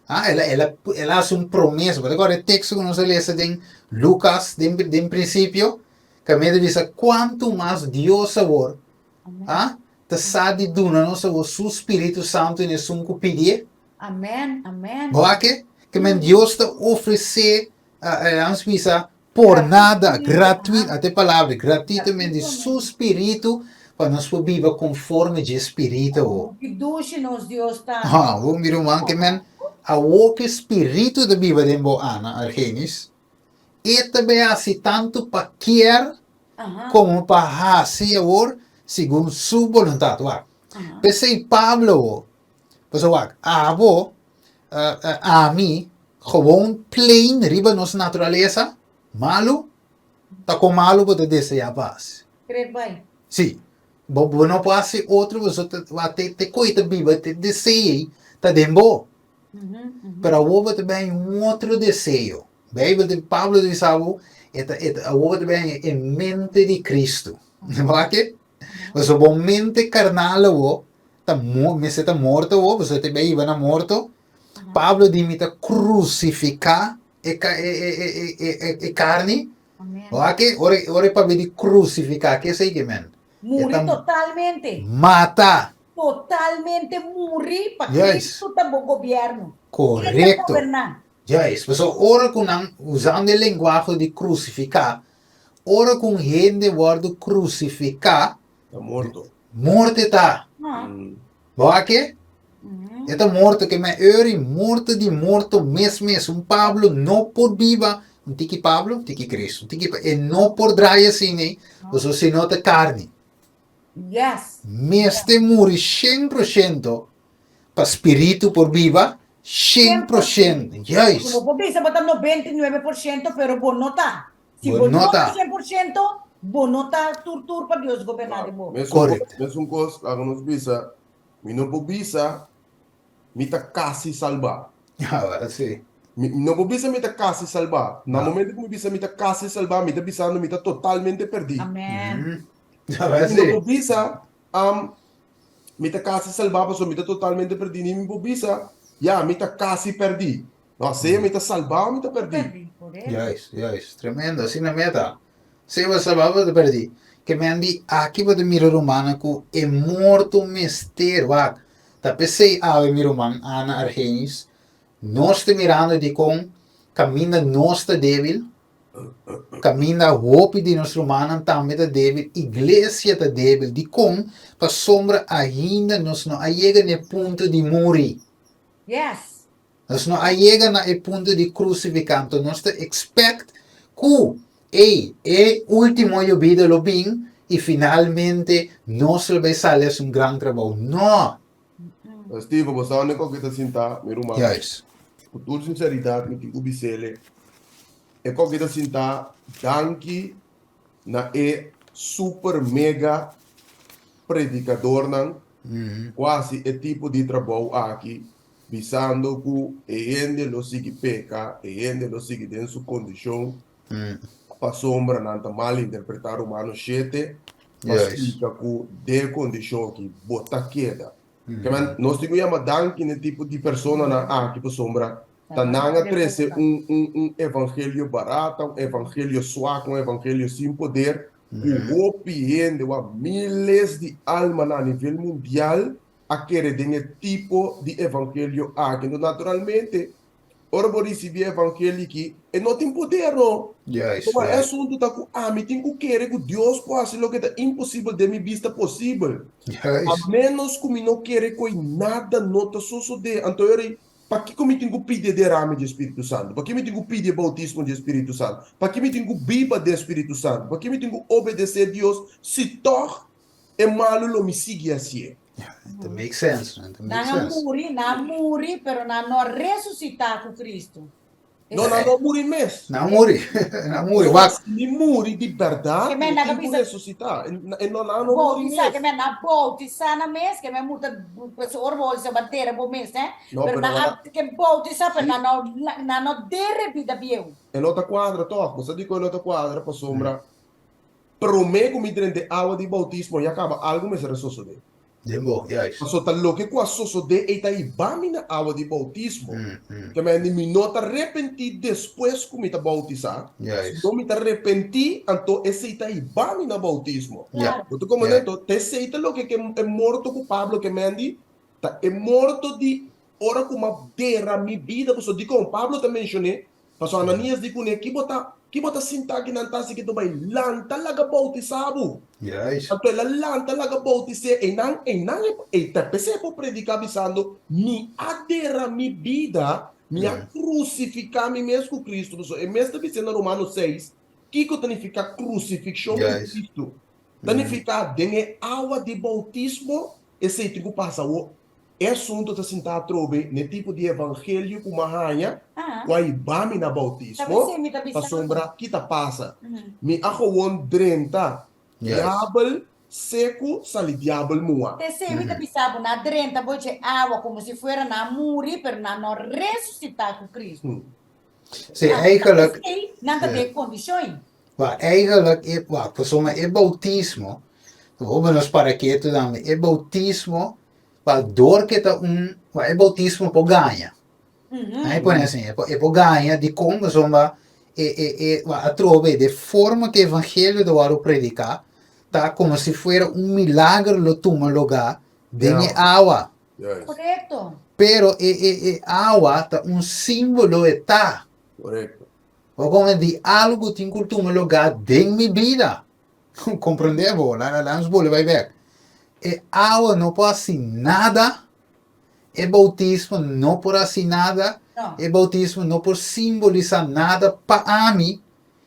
ela faz uma promessa. Agora, o texto que nós lemos em Lucas, de princípio, que me diz quanto mais Deus sabor, te sabe donar o seu Espírito Santo em seu pedir. Amém, amém. Boa que Deus está oferecendo, vamos pensar, por nada, gratuito, até palavra, gratuitamente, seu Espírito, para nós viver conforme o Espírito. Que duche nos Deus está. Vamos mirar man, que a o Espírito da Bíblia de Ana, Argenis, e também assim, tanto para querer, como para fazer, segundo sua vontade. Pensei, Pablo, a mim, gewoon plain, riba nossa natureza, malo, tá com malo para desejar paz. Creio bem. Sim, bom não pode ser outro, você te coita Bíblia, te deseja, tá dembo. Pero houve também outro desejo. Bíblia de Pablo diz algo, houve também em mente de Cristo. Não que? Mas a mente carnal, me está morto, você também iba na morto. Pablo dimita crucificar e carne. Ok? Ora para ver crucificar, que sei que men? Morrer totalmente. Mata. Totalmente morrer para Yes. Cristo está bom governo. Correcto. Yes. Mas ora com usando o linguagem de crucificar, ora com gente word crucificar, Está morto. morte está. Ok? Está morto que me eri morto de morto mesmo Pablo não por viva um tiki Pablo tiki Cristo e não por draya assim você se nota carne Yes. mesmo morre 100% para espírito por viva 100%. Yes. Como vos dice, botar 99%, pero vos no está. Si Vos vos no no está. 100%, vos no está tur para Dios gobernar de vos. Correcto. Mesmo coisa, alguns bisa, mi não bisa, mi tá quase salvar. Agora sim. Não bisa mi tá quase salvar. No momento que mi bisa mi tá quase salvar, mi tá bisando mi tá totalmente perdido. Amén. Agora No sim. bisa, mi tá quase salvar, mas mi tá totalmente perdido. E mi bisa, mi tá quase perdido. Não sei, mi tá salvar, mi tá perdido. Yes. Tremendo. Assim na meta. Se você sabava de perder. Que me andi aqui para mirar romana que é morto mister. Tá pensei mi roman Ana Argenis. Nós te mirando de com caminha nós te débil. Caminha roupa de nós romanos também da débil, igreja da débil, de como para sombra ainda nós não chega no ponto de morrer. Yes. Nós não chega no ponto de crucificar. Então nós expect que último eu vida lo bem e finalmente nós vai sair um grande trabalho. Não. Steve, você não é que está sentado, meu irmão. Yes. Com toda sinceridade, me digo bisele. É que está sentado, danke na super mega predicador não, quase é tipo de trabalho aqui, visando que ele lo sigue peca, ele lo sigue dentro sua condição, para sombra não está mal interpretar o humano chete, para Yes. explicar que de condição que bota queda. Que nós temos uma danke ne tipo de pessoa na aqui para sombra. Tá não trece evangelho barato, evangelho suave, evangelho sem poder. O opiende a miles de almas a nível mundial a querer ter tipo de evangelho aqui. Então, naturalmente, ora por receber evangelho aqui, e não tem poder, não. Yes. Então, é Right. assunto tá com, me tem que querer que Deus possa fazer o que é impossível de minha vista possível. Yes. A menos que eu não querer que nada nota suceder. Então, para que eu tenho que pedir derrame de Espírito Santo? Para que eu tenho que pedir batismo de Espírito Santo? Para que eu tenho que beber de Espírito Santo? Para que eu tenho que obedecer a Deus? Se toch é malo, lo me sigue assim. That makes sense. That makes Não sense. morri, pero não ressuscitar com Cristo. Não morre mesmo. Não morre. Não morre. Se morre de verdade, Que me não na tem que cabeça- ressuscitar. Não morre Bautizar, que mesmo. me na bautizar na mês, que me muda orgulho se bater por mês, né? Não, Pero pero na que bautizar, pero Sim. não de vida bieu. É outra quadra, toque. Você diz que é outra quadra, para sombra. Prometo me de água de bautismo e acaba algo me será suceder. Dembo. Yes. Só tá louco com a suceder e tá aí na água de bautismo. Que me não tá arrepentir depois que me tá bautizar. Yes. Não me tá arrepentir, então esse tá aí na bautismo. Yeah. Então, como Yeah. então, te aceita lo que é morto com Pablo que me andi, tá é morto de hora como uma terra minha vida, porque digo com Pablo também mencionei, pastor Ananias digo né que bota sinta que não tá se que tu vai lanta laga bautizado. Yes. Então ela lanta laga bautizar e tá pensei por predicar avisando me adera mi vida, me a crucificar me mesmo com Cristo. E mesmo dizendo no Romanos 6, que significa crucifixião de Yes. Cristo? Significa dengue água de bautismo, esse tipo passa o assunto está sentado trove ne tipo de evangelho com uma rainha, quai bami na bautismo, a sombra que tá passa. Me ahowon drenta, Yes. diabo seco, sali diabo mua. Te sei mi pisabo na drenta voce água como se fuera na morrer, pero não ressuscitar com Cristo. Zie, eigenlijk, Não tem condições. eigenlijk, voor sommige bautismo, we hebben ons paraketo dan, bautismo, door que tá bautismo por ganha. Aí põe assim, por ganha de como somba, a trove de forma que o evangelho do aro predicar, tá como se fosse milagre lo toma lugar de água. Yes, Correto. Pero água tá símbolo de tá. correcto. O como de algo tem que tomar lugar de minha vida. Compreendeu? Lá nos bolos vai ver. Água não pode ser nada. Bautismo não pode ser nada. Não. Bautismo não pode simbolizar nada para mim.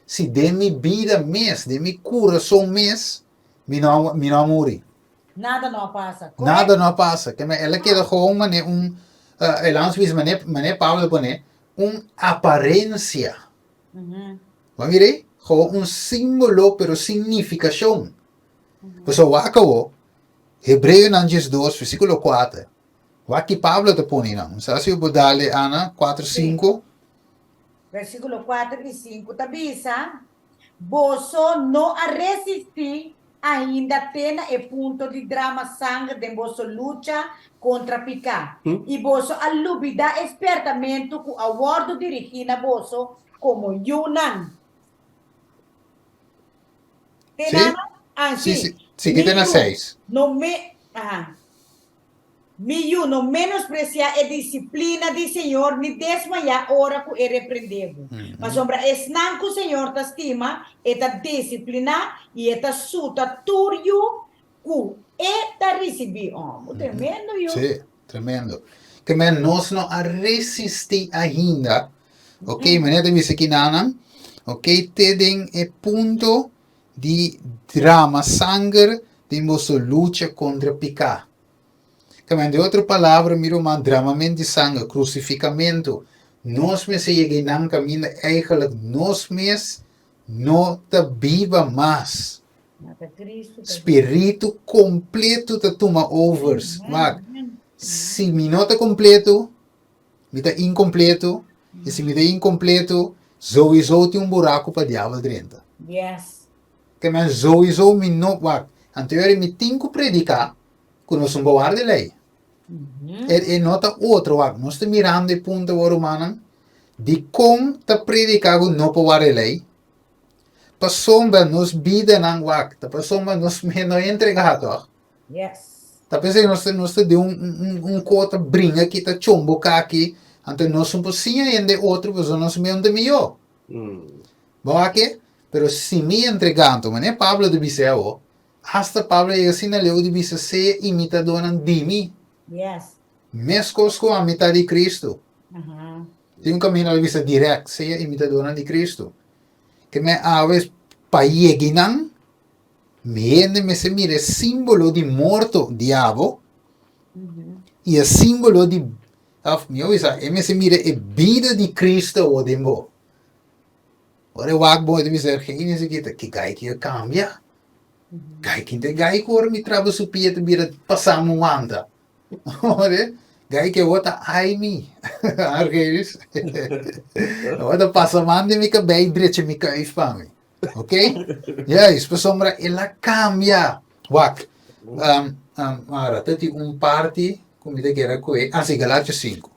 Se de minha vida mesmo, de meu coração mesmo, me não morri. Nada não passa. Nada não passa. Ela quer gewoon ela nos diz, mané Pablo pone, aparência. Vamos ver? Gewoon símbolo, pero significação. Pues o acabou. Hebreu 2, versículo 4. O que Pablo te pone, não? Sabe se eu vou dar-lhe, Ana, 4, 5? Versículo 4 e 5. Tabisa, vosso não a resistir ainda tena e punto de drama sangue de vosso luta contra picar. E vosso alubida espertamento com a word dirigida vosso como Yunan. Tena, Sim, que tem na 6. No me... Ajá. não menospreciar a disciplina do Senhor, nem desmaiar a hora que é repreendido. Mas, sombra, é não que o Senhor te estima, é disciplina e é suta tudo que é receber. Oh, tremendo, eu. Sim, tremendo. Que men nós não a resistir ainda, ok? Mas nem disse que não, ok? Tem é ponto de drama, sangue, de nossa luta contra pecar. Que men de outra palavra, miro man dramamento de sangue, crucificamento. Nós mesmos chegam no caminho, eigenlijk nós mesmos não te viva mais. Espírito completo te toma overs. Mas, se me não está completo, me está incompleto, e se me está incompleto, sowieso tem buraco para diabo dentro. Yes. Que men sowieso me não, anterior me tenho que predicar, que nós somos boar de lei. E nota outro, nós estamos mirando de ponto humana, de como te predicar que não boar de lei, para sombra nos vida não para sombra nos não entregado. Yes. Tá pensando nós de cota brinca que tá chombo aqui, então nós somos sim ainda outro pessoa nós me onde melhor. Bom aqui, pero se me entregando, mas Pablo de Biseu, hasta Pablo é assim na leu de Biseu ser imitador de mim. Yes. Mescos com a mitad de Cristo. Tem caminho de Biseu direto, ser imitador de Cristo. Que me aves paieginan, me se mire símbolo de morto diabo e é símbolo de me se mire a vida de Cristo o dembo. Ora o agbo de dizer que isso que gai que cambia. Gai que te gai cor me trava su pia te vira passar um anda. Ora gai que outra ai mi. Argeis. Outra passa manda me que bem direito me cai fame. Ok? Yes, per sombra ela cambia. Wak. Ora, tem parte, como te quer que ah, sì, Galatia 5.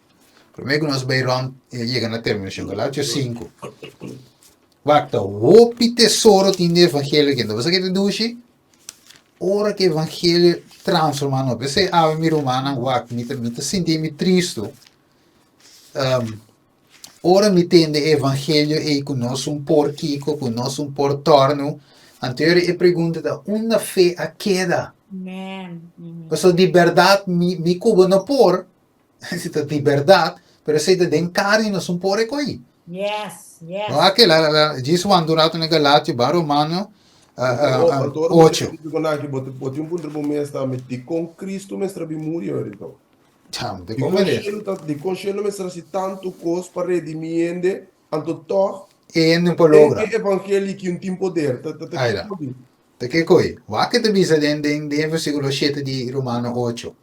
Primeiro que nós beirão chega na terminação, Galatia 5. Wak, o tesouro tem de evangelho que você quer deduzir? Ora que evangelho transforma no. Você ave mi romana, wak, me senti triste. Ora mi tende evangelho e conosco porquico, conosco portorno. Anterior e pergunta da onde fé a queda. Porque de verdade mi cubo no por, se de verdade, pero se de carne não são por aí. Yes, yes. Ok, diz o andurato na Galatia, Romano 8. Pode punto para mestra com Cristo mestra bi morrer então. De conselho mestra se tanto cos para redimir anto toch e não por logra. Que evangelho que tem poder. Te que coi? O que te bisa den versículo 7 de Romano 8.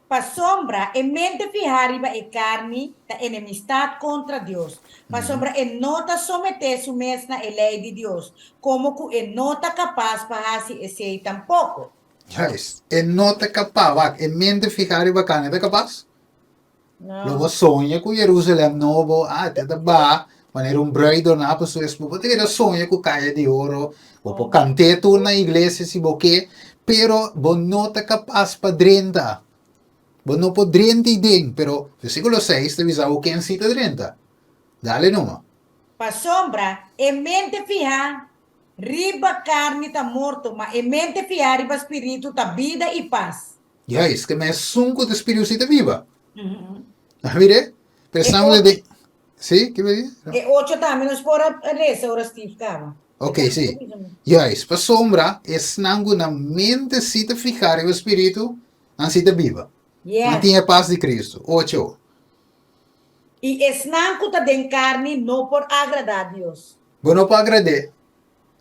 Pa sombra e mente fijariba e carne da enemistad contra Dios. Pa sombra e nota someter su mesna e lei de Dios. Como que e nota capaz pa hasi e sei tampoco. Yes. E nota capaz, e mente fijariba carne da capaz? No. Logo sonha com Jerusalém novo, te da ba, maneira braido na para sua esposa, te da sonha com caia de ouro, o cante tu na igreja se boque, pero bon nota capaz pa drenta. Bon no po drenta idem, pero versículo 6 te avisa o que en cita drenta. Dale numa. Pa sombra e mente fija riba carne ta morto, ma e mente fija riba spirito ta vida e paz. Yes, que me sunco de espírito cita viva. Mire, pensamos de... ¿Sí? ¿Qué me dice? E 8 também nos por resa ora Steve cava. Ok, sí. Yes, pa sombra es nango na mente cita fijar o espírito an cita viva. Yes. Mantinha a paz de Cristo. 8. E esnanco ta den carne no por agradar a Deus. Bueno, para agradar.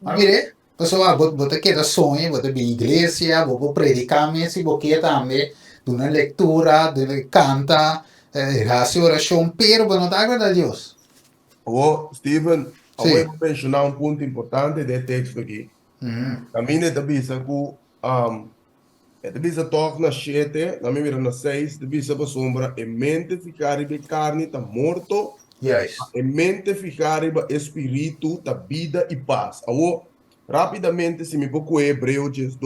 Mire, pessoal, você quer sonho, você vir à igreja, você predicar, se você quer também, de uma leitura, de canta, hacer oração, pero bueno, te agrada a Deus. Oh, Steven, Sí. voy a mencionar un punto importante del texto aquí. También te avisa que te avisa toque na 7, na mira na 6, te avisa para sombra, e mente ficar e carne está morto, Yes. e mente ficar e espírito está vida e paz. Awo, Rapidamente, se me pouco Hebreu 2.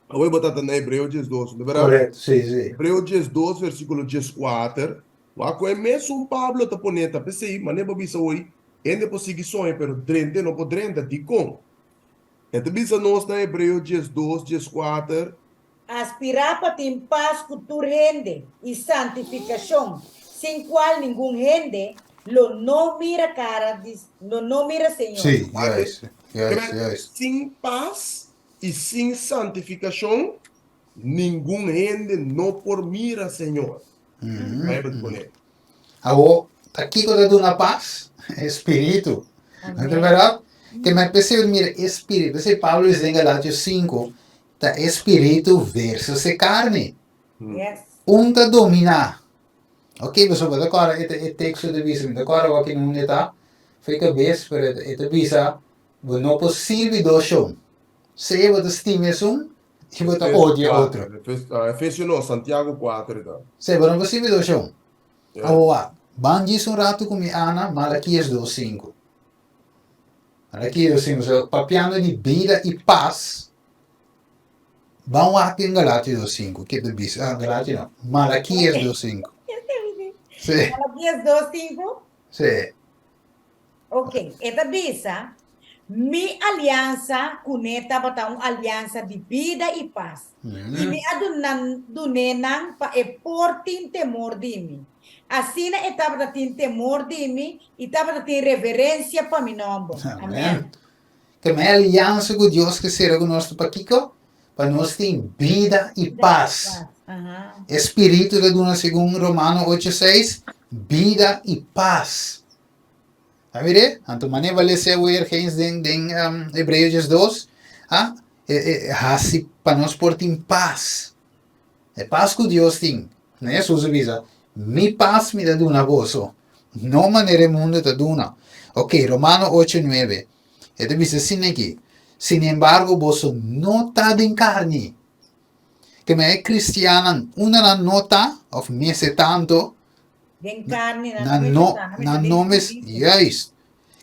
Eu vou botar também Hebreu 2, de verdade? Correto, sim, sim. Hebreu 2, versículo 4. Lá é mesmo Pablo tá ponendo, pensei, mas nem babisa hoje, ainda pode seguir sonho, pero drente não pode drente, de com. Então, bisa nós na Hebreu 2, 4. Aspirar para ter paz com tu rende e santificação, sem qual nenhum rende, lo não mira cara, lo não mira Senhor. Sim, yes, yes, yes. Sem paz e sem santificação, nenhum rende não por mira, Senhor. Vai poner. Agora, aqui quando eu na paz, espírito. Não é verdade? Que me percebe, mira, espírito. Você Pablo diz em Galátios 5, tá espírito versus carne. Yes. Tá dominar. Ok, pessoal, agora é texto de visa, agora aqui não está, fica bem, pero é visa, não é possível do chão. Se você estima um, e você odia outro. Efésio não, Santiago 4. Tá? Se você não é possível do chão. Yeah. Agora, bandis rato com minha Ana, Malaquias 2:5. Malaquias 2:5, papiando de vida e paz. Vamos aqui em Galátias 2:5, que é de visa, Galátias não, Malaquias 2:5. Sim, Malaquias 2:5. sim. Ok, esta bisa, mi aliança com esta bota uma aliança de vida e paz. E me adunenang pa e portin temor de mim. Assim na etapa tem temor de mim e etapa tem reverência para meu nome. Amém. Que minha aliança com Deus que será conosco para Kiko, para nós ter vida e paz. Espírito da Duna segundo Romano 8:6, vida e paz. Tá vendo? Então, mané vale ser o ergens den Hebreus 2, assim para nós por ter paz. É paz que Deus tem. Não é só avisa. Mi paz me dá Duna vosso. Não maneira mundo da Duna. Ok, Romano 8:9. É de visa assim aqui. Sin embargo, vosso não está em carne. Que me é cristiana, uma nota, of me se tanto, Den carne na nomes, yes.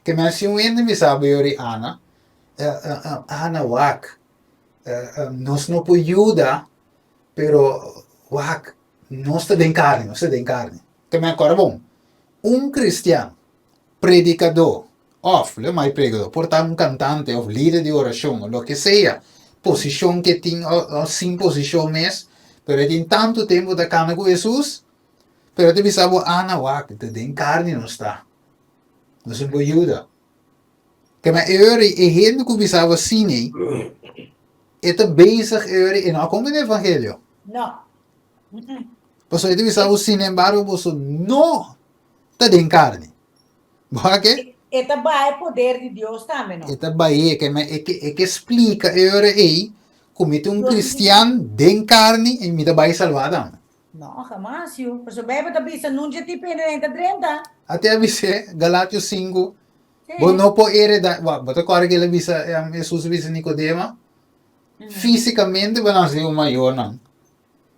Que me se um ende me sabe ori Ana, Ana wak, nós não pode ajudar, pero wak, não está em carne, não está em carne. Que me agora bom, cristiano, predicador, mais pregador, portar cantante, líder de oração, lo que seja, posição que tem, ou sem posição mesmo, pero tem tanto tempo da cana com Jesus, pero te bisabo Ana wak, te den carne não está. Não se pode ajudar. Que me eure e gente que bisabo cine, é bezig eure e não como no evangelho. Não. Pois te bisabo sin embargo, você não te den carne. Boa que? Esta vai poder de Deus também, não? Esta baía que explica eure aí como um cristiano den carne e me da vai salvada. Não, jamais, eu. Mas o bebê da bisa não já te pende nem 30. Até avise Galátios 5. Bom, não pode heredar. Bota agora que ele avisa, Jesus avisa Nicodemo. Fisicamente, vamos dizer, o maior não.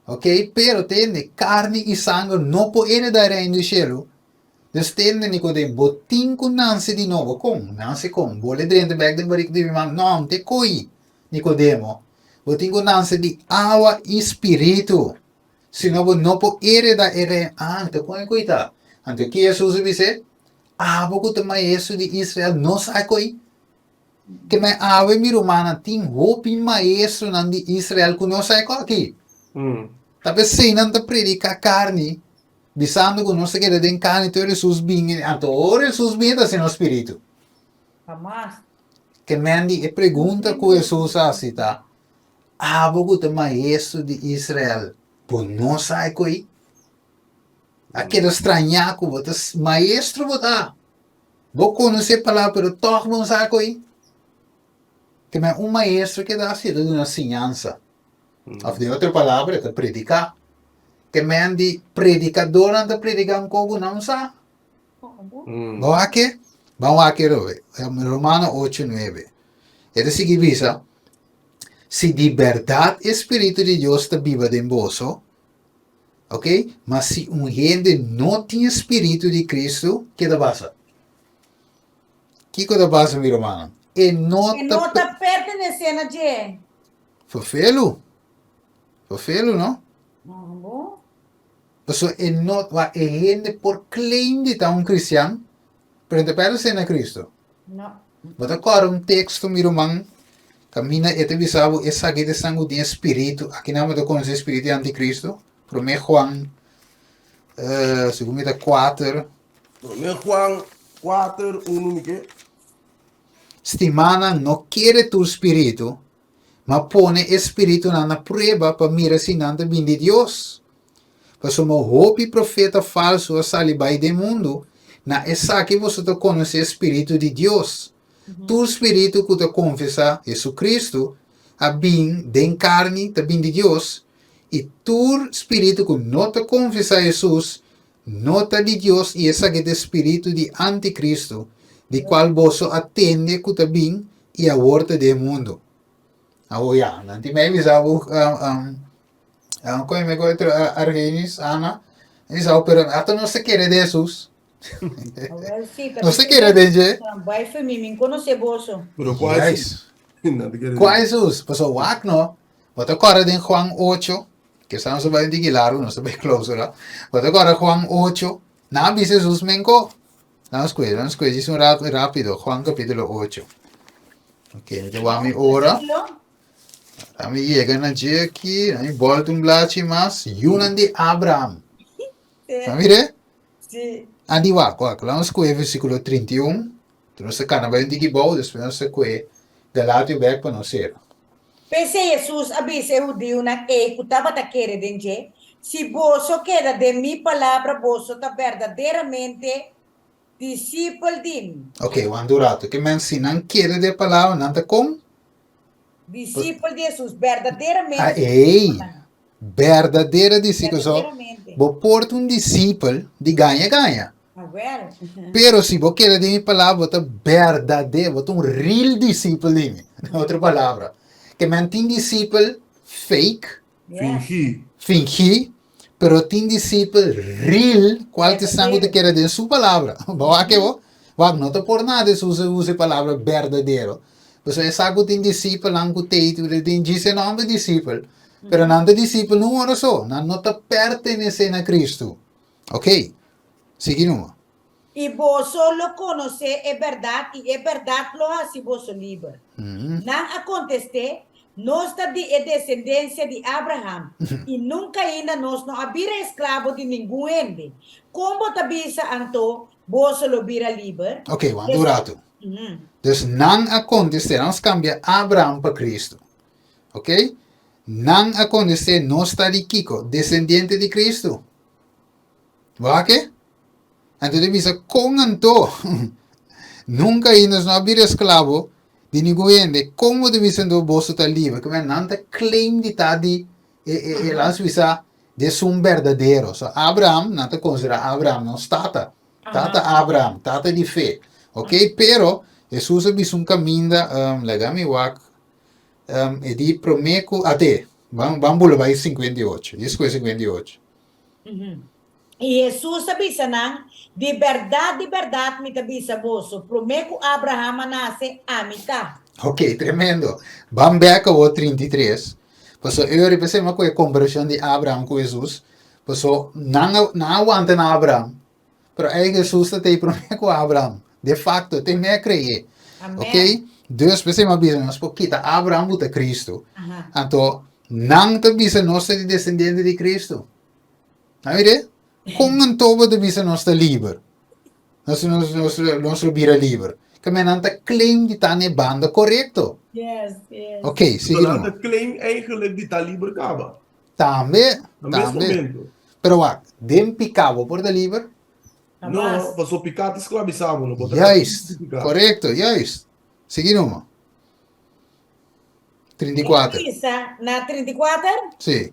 Ok? Pero tem carne e sangue não pode heredar ainda no céu. Dus tende Nicodemo, botin com Nancy de novo. Como? Nancy como? Bole dentro back de barik de man. Não, te coi. Nicodemo. Botin com Nancy de água e espírito. Senão não pode heredar. Então como coita? Então que Jesus disse? Água que o maestro de Israel não sai coi. Que me água mi romana tem roupa maestro de Israel que não sai coi aqui. Talvez se não te predica carne. Bisando que não se quer den carne, então Jesus vinha, então Jesus vinha assim no espírito. Jamás. Que Mandy, pergunta que Jesus faz, tá? Abo que o maestro de Israel, por não sai coi. Aquele estranhar que o maestro botar. Vou conhecer a palavra, pero toch não sai coi. Que é maestro que dá assim, de uma ensinança. Ou de outra palavra, de predicar. Que Mandy predicador anda predicando como não sabe. Vamos aqui? Vamos aqui, Romano 8:9. É assim que visa, se de verdade o Espírito de Deus está vivo em vós, ok? Mas se gente não tem Espírito de Cristo, o que passa? O que passa, meu irmão? e E não não está pertencendo a Jé. Fofelo, não? Bom? Então, e não, e gente por claim de estar cristiano, pero não pertence a Cristo. Não. Mas agora texto, meu irmão, camina e te bisabo, essa que de sangue de espírito, aqui não me conhece espírito de anticristo, por mim Juan, segundo me 4, Primeiro Juan 4, 1, que? Stimana não quer tu espírito, mas pone espírito na prueba para mirar se não te vem de Deus. Porque uma roupa profeta falso a salibai do mundo, na essa que você te conhece espírito de Deus. Tu espírito que te confessa Jesus Cristo, a bem de carne, te bem de Deus, e tu espírito que não te confessa Jesus, não te de Deus, e essa que é o espírito de anticristo, de qual você atende que te bem e a volta do mundo. Ya, nanti may bisabu como me encuentro Argenis, Ana, disabu, pero ato no se quiere de Jesus. No se quiere de Je. Vai foi mim conhecer bolso. Pero qual é isso? Yes. Nada quer dizer. ¿Cuál Jesus? Pues o wak no. Wat agora en Juan 8, que estamos sobre de Guilaro, no se ve close, ¿no? Wat agora Juan 8, na vi Jesus mengo. Vamos a dice un rápido, Juan capítulo 8. Ok, então vamos ora. Kami llega na dia aqui, aí volta blachi mas, yunan de Abraham. Mire? Sim. Andi wa, vamos com o versículo 31. Então, se cana vai de gibau, depois se que Galatio back para nós ser. Pensei Jesus abise judeu na escutava da querer de se bolso queda de mi palavra bolso tá verdadeiramente discípulo din. Ok, o andurato, que men si não quer de palavra, não tá com? Discípulo de Jesus, verdadeiramente. Ah, ei, verdadeira discípulo. Verdadeiramente. Vou pôr um discípulo de ganha. A ver? Pero se você quer de minha palavra, você verdadeiro, você real discípulo de mim. Outra palavra. Que men tem discípulo fake, fingir, pero tem discípulo real, qual que sangue te quer de sua palavra. Boa que vou? Não te por nada se usa a palavra verdadeiro. Você sabe que tem discípulo, não tem diz não é discípulo. Pero não é discípulo não é só, não te pertence a Cristo. Ok? Seguimos. E vos solo conhece é verdade, e é verdade lo hace vos livre. Não acontece, nós está de descendência de Abraham, e nunca ainda nós não abira escravo de nenhum ende. Como te avisa, então, vos solo vira livre? Ok, o andurato. Dus não acontece, nós cambia Abraham para Cristo. Ok? Não acontece, nós está de Kiko, descendente de Cristo. Vai que? Então, diz, com anto, nunca ainda não abrir escravo de ninguém, como deve ser do bolso está livre, que não te claim de estar de, lá se de um verdadeiro. So, Abraham, não te considera Abraham, não tata. Tata Abraham, tata de fé. Ok? Pero, Jesus é um caminho, legami wak, e di promeco até, vamos lá 58, isso é 58. E Jesus avisa não, de verdade, me avisa vos, prometo Abraham nasce a mitad. Ok, tremendo. Vamos back ao 33. Pues eu repensei uma coisa, conversão de Abraham com Jesus. Pues não aguenta na Abraham. Pero é Jesus tem prometido com Abraham. De facto, tem me crer. Ok? Deus pensei uma vez, mas porque Abraham buta Cristo. Então, não te bisa nós de descendente de Cristo. Não é? Com um tobo de bisa nós livre. Nós vira livre. Que men não te claim de estar na banda correto. Yes. Ok, seguimos. Então, claim eigenlijk de estar livre acaba. Também. Pero dem picavo por de livre? Não, passou picado escravizado. Juist, correto, juist. Seguimos. 34. Na 34? Sim.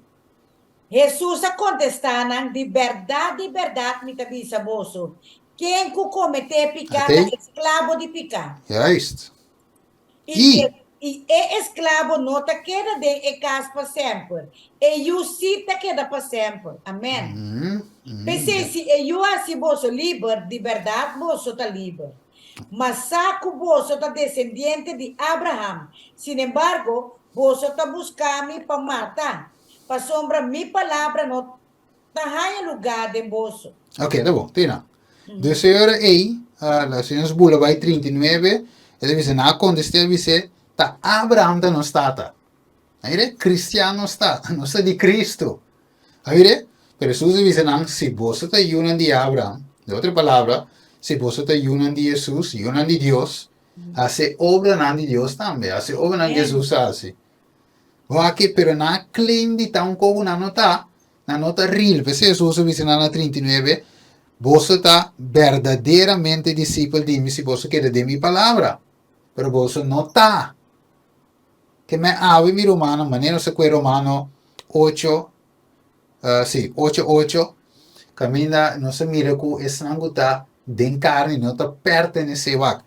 Jesus contestando, de verdade, me avisa vos. Quem comete pecado é escravo de pecado. Juist. E escravo não te queda de casa para sempre. E eu sim te queda para sempre. Amém. Pensei, se eu assim vos livre, de verdade, vos está livre. Mas saco vos está descendiente de Abraham. Sin embargo, vos está buscando para matar. Para sombra mi palavra no está em lugar de vos. Ok, tá bom, Tina. De senhora aí, a senhora Bula vai 39, ele diz, na condição ele diz, tá Abraham da não está, tá. Aí, cristiano está, não está de Cristo. Aí, pero Jesus diz, não, se você está unan de Abraham, de outra palavra, se você está unan de Jesus, unan de Deus, hace obra não de Deus também, hace obra não de Jesus hace. Aqui, pero na claim de tão como na nota real, porque Jesus diz na 39, você está verdadeiramente discípulo de mim se você quer de minha palavra. Pero você não está. Que me ave mi romano, maneira se que romano 8, sì, 8, cammina, non si mira que es nanguta den carne, não está pertenece a.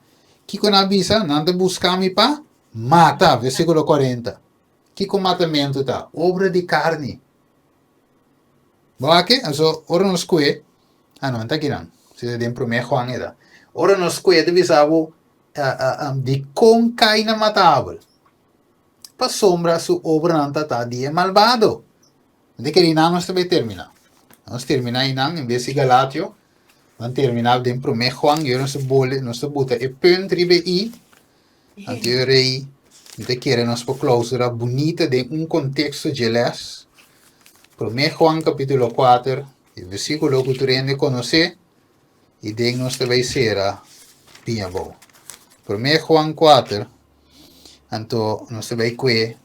Kiko na bisa, nanda buscami pa, mata, versículo 40. Kiko matamento ta, obra de carne. Bake, also, ora nos que, não, está aqui não, se den prome Juan era. Ora nos que, de bisavo, de concaina matável. Pa sombra su obra nanta ta dia malvado. De que não nós também termina. Nós termina aí não, em vez de Galatio, vamos terminar dentro do Juan, e nós bole, nós bota e punt ribe i, anterior aí, de que nós por clausura bonita de contexto de les. Pro Juan capítulo 4, o versículo que tu rende conhecer, e de nós também será bem bom. Pro Juan 4, então nós também que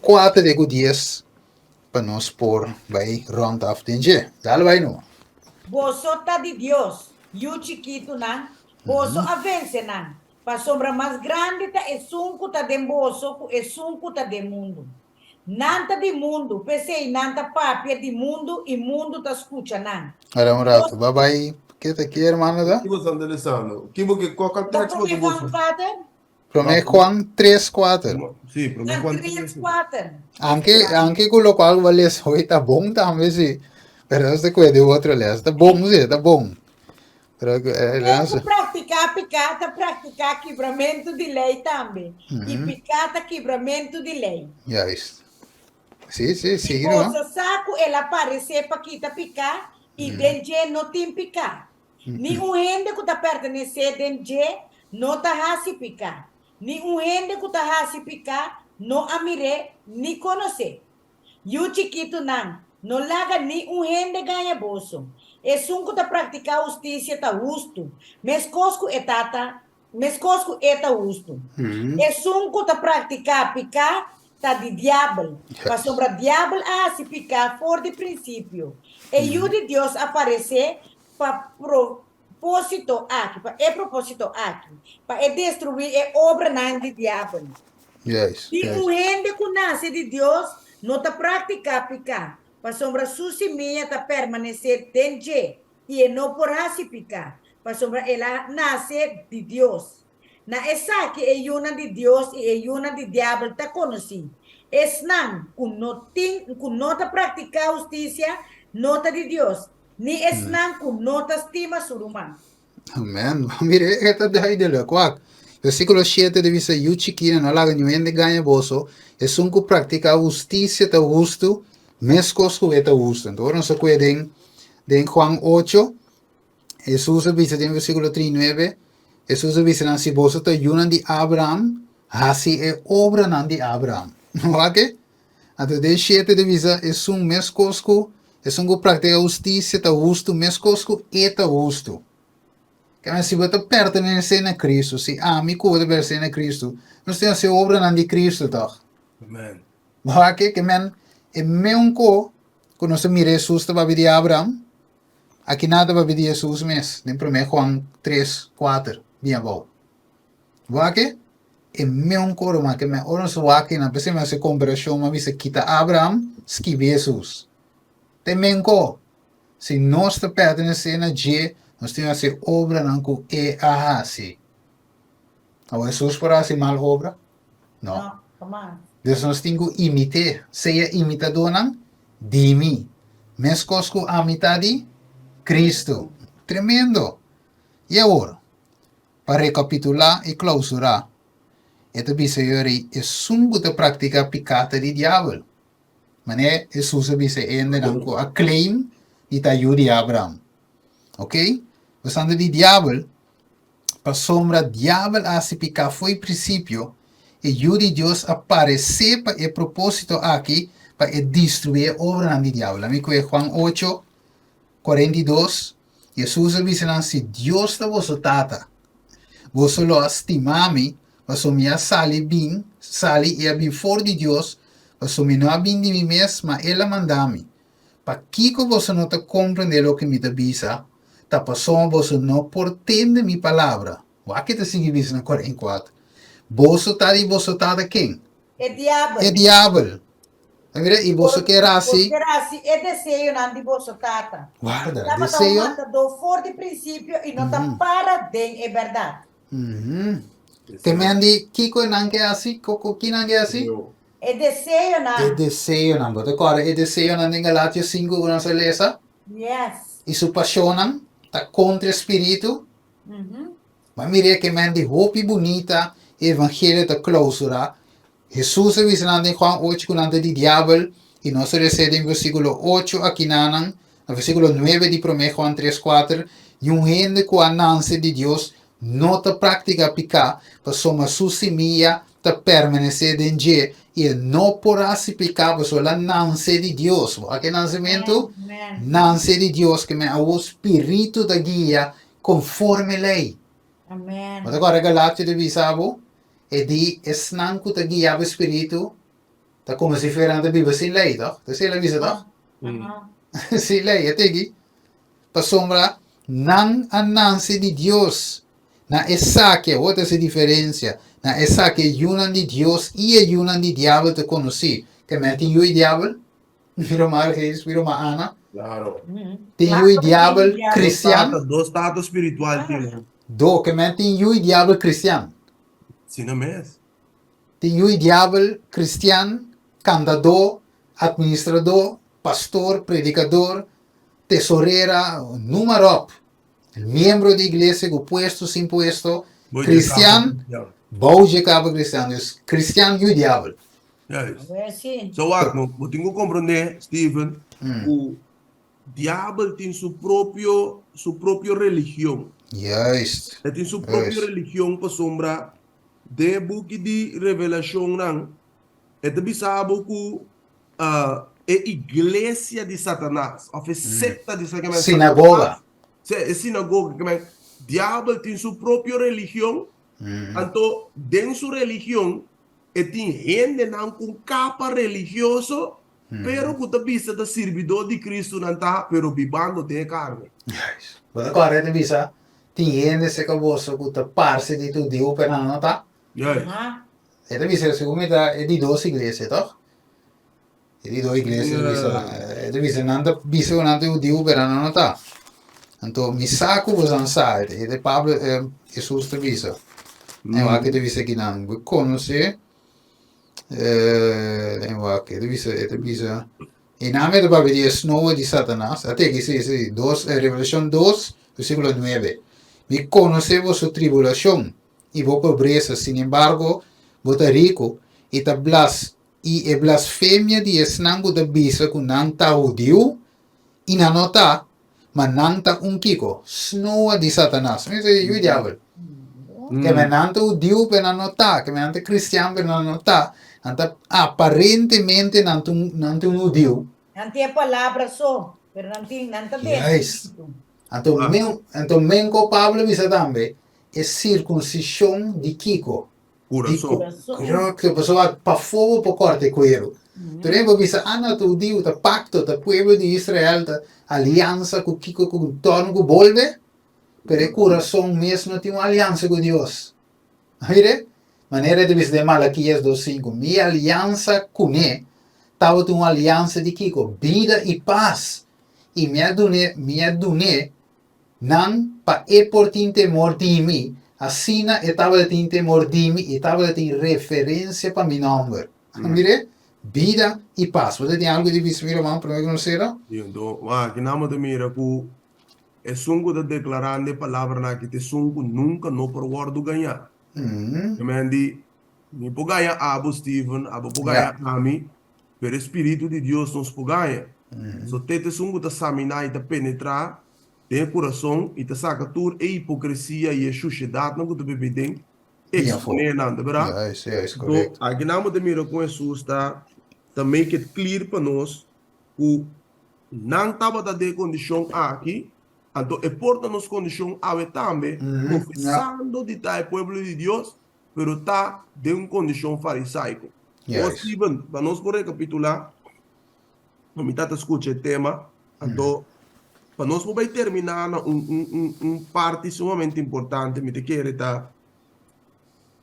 4 de dias para nós por vai rond af denje. Dal vai no. Boso está de Dios. You chiquito na. Boso avance na. Para sombra mais grande tá é sunco tá de boso, é sunco tá de mundo. Nanta de mundo, pensei nanta papia de mundo e mundo tá escuta na. Era um rato. Bye bye. Que tá aqui, irmã da? Que você anda lendo? Qual é o Da texto que Juan você... 4, Prome Juan 3, 4. Sim, para mim na quando... 3, 4. Anche quello qual vale hoy tá bom também sim. Pero este que o outro les, tá bom, sim, tá bom. Pero Tem praticar picata, praticar quebramento de lei também. E picata, quebramento de lei. já isso. Sim, sim, Se sim, você não? saco, ela aparecer para quita picar e dentro não tem picar. Nenhum rende que tá pertencer dentro não tá raci picar. Nenhum rende que tá raci picar não amire nem conhecer. E o chiquito não larga nenhum rende ganha bolso. É sunco tá praticar justiça tá justo. Mescosco é tata, mescosco é tá justo. É sunco tá praticar picar tá de diabo. Para sombra diabo se picar for de princípio. E o de Deus aparecer para propósito aqui, para propósito aqui, para destruir a obra não de diabo. Yes. E o rende que nasce de Deus não tá praticar picar. Para sombra suci minha tá permanecer dentro e não por se picar. Para sombra ela nasce de Deus. Na essa que é uma de Deus e é uma de diabo tá conhecido. Es não, com nota praticar justiça, nota de Deus. Ni es não, com nota estima sur humano. Amen. Mire, esta de ahí de lo cual. Versículo 7 dice, you chiquina no laga ni de ganha bolso, es un que practica justicia ta justo, mescos que eta justo. Entonces, no se puede en Juan 8, Jesús dice en versículo 39, Jesús dice, si vos te ayunan de Abraham, así es obra nan de Abraham. ¿No va que? Entonces, de 7 dice, es un mescosco, es un que practica justicia ta justo, mescosco eta justo. Que se você pertencer a Cristo, se ami que você pertencer a Cristo, nós temos a obra na de Cristo, tá? Amen. Mas que men é mesmo que nós mira Jesus para pedir a Abraão, aqui nada para pedir Jesus mesmo, nem para Juan 3, 4, bem bom. Mas que é mesmo que mas que men ora so aqui na pessoa se comparação, mas se quita Abraão, esquive Jesus. Tem mesmo se nós pertencer a Jesus, nós temos que fazer obra não que é a assim. Agora, Jesus para fazer mal obra? Não. Não, come Deus nós temos que imitar. Seja imitador não de mim. Mas com a mitad de Cristo. Tremendo. E agora? para recapitular e clausurar. Ito bisa yori e sumbuta prática picata di diavolo. Mané Jesus bisa ende nanko a claim di tayo di Abraham. Ok? Bastante di diavolo, pa sombra diavolo asi pica foi princípio, e yuri Dios aparecer pa e propósito aqui, pa e destruir obra di diavolo. Amigo é Juan 8, 42, Jesus bisa si Dios da vosso tata. Vosso lo estimami, vosso mia sali bin, sali e abin for di Dios, vosso mi no abin di mi mes, ma ela mandami. Pa kiko vosso no te comprende lo que mi te bisa, ta pason vosso no portende mi palabra. Waki te sigi bisa na 44. Vosso tadi vosso tata quem? É diabo. É diablo. E vosso que era assim? Porque é desejo não de vosso tata. Guarda, Tava desejo. mata do forte princípio e não tá para bem, é verdade. Que mendi kiko nange assim, koko ki nange assim? É desejo não. É desejo não. Bota agora, é desejo não em Galátias 5, una se lesa. Yes. E su paixão tá contra o espírito. Mas mire que mendi hopi bonita, evangelho da clausura. Jesus avisa em Juan 8 com di diablo, e nós recebemos em versículo 8 aqui nanan, no versículo 9 de 1 Juan 3, 4, e gente com a nanse de Deus não te pratica picar, para soma su semilla te permanecer em G, e não porá se picar, para a nanse de Deus. Aqui nascimento, nanse de Deus, que me é o espírito da guia conforme lei. Amém. Mas agora Galátia de Bisabo, e di esnan ko tagi yabo espiritu, ta como se fuera na Bíblia sin lei, tá? Ta sila bisa, tá? Sin lei, ategi. Pa sombra, nan ananse di Dios, na esa que, outra se diferencia, na esa que yunan di Dios e yunan di diablo te conocí. Que me tin yui diablo, miro mal Reis, miro ma Ana. Claro. Tin yui diablo cristiano, Dos status espiritual tiene. do que me tin yui diablo cristiano. Sim, não mesmo? Tem o diabo cristiano, cantador, administrador, pastor, predicador, tesoreira, número, membro da igreja, com puesto, sem puesto, cristiano, bom de cabo cristiano, cristiano e o diabo. É assim. So what, eu tenho que compreender, Steven, o diabo tem sua própria religião. Yes. Ele tem sua própria religião para sombra de book de revelação não. Ele bisabo que é igreja de Satanás, ou secta de Satanás. Sinagoga. É sinagoga, que diabo tem sua própria religião. Então, dentro da sua religião, ele tem gente não com capa religioso, pero que está vista da servidor de Cristo não está, pero vivendo de carne. Yes. Mas agora ele bisa, tem gente que acabou que está parte de tudo Deus, pero não está. Ele bisa, segundo é de duas igrejas, tá? É de duas igrejas, ele bisa, não bisa o Deus, pero não está. Então, mi saco vos ansar, e de Pablo, Jesus te bisa. Eu acho que te bisa aqui não, vou conhecer, eu acho que te bisa, e na minha Bíblia diz snow de Satanás, até que se 2, Revelação 2, versículo 9. Me conhece vossa tribulação e vossa pobreza, sin embargo, vossa rico, e a blasfêmia de esnango da bisa que não está judeu, e não está, mas não está kiko, snow de Satanás. Mas é o diabo. Que me não está judeu, mas não está, que me não está cristiano, mas não está, aparentemente não está judeu. Não tem a palavra só, mas não tem dentro. Yes. Então, menco Pablo bisa também, é circuncisão de kiko. Coração. Que a pessoa para fogo para corte cuero. Turebo bisa ana tu diu ta pacto ta pueblo de Israel ta aliança com kiko com torno com volve, pero o coração mesmo não tem uma aliança com Deus. Mire, maneira de vis de Malaquias 2:5, minha aliança com ele, estava uma aliança de kiko, vida e paz. E me adune não para por tin temor de mim, assim estava de temor de mim e estava de referência para meu nome. Mire, vida e paz. Você tem algo de visto, meu irmão, para me conhecer? Então, que namo de mira que é sungo de declarando a palavra na que te sungo nunca no por word ganhar. Mendi, ni por ganhar abo Steven, abo por ganhar ami, pero Espírito de Deus nos por ganhar. So te sungo te samina e te penetrar, tem coração e te saca tur e hipocrisia e a sociedade não que tu bebe tem. Exponer nada, verdade? Yes, correto. Então, aqui não me mira com Jesus está também que clear para nós o não estava da de condição aqui, então é porta nos condição a também confessando de tal povo de Deus, pero tá de uma condição farisaico. Yes. Steven, para nós por recapitular, a mitad escuta o tema, então para nós vamos terminar parte sumamente importante, me te quer tá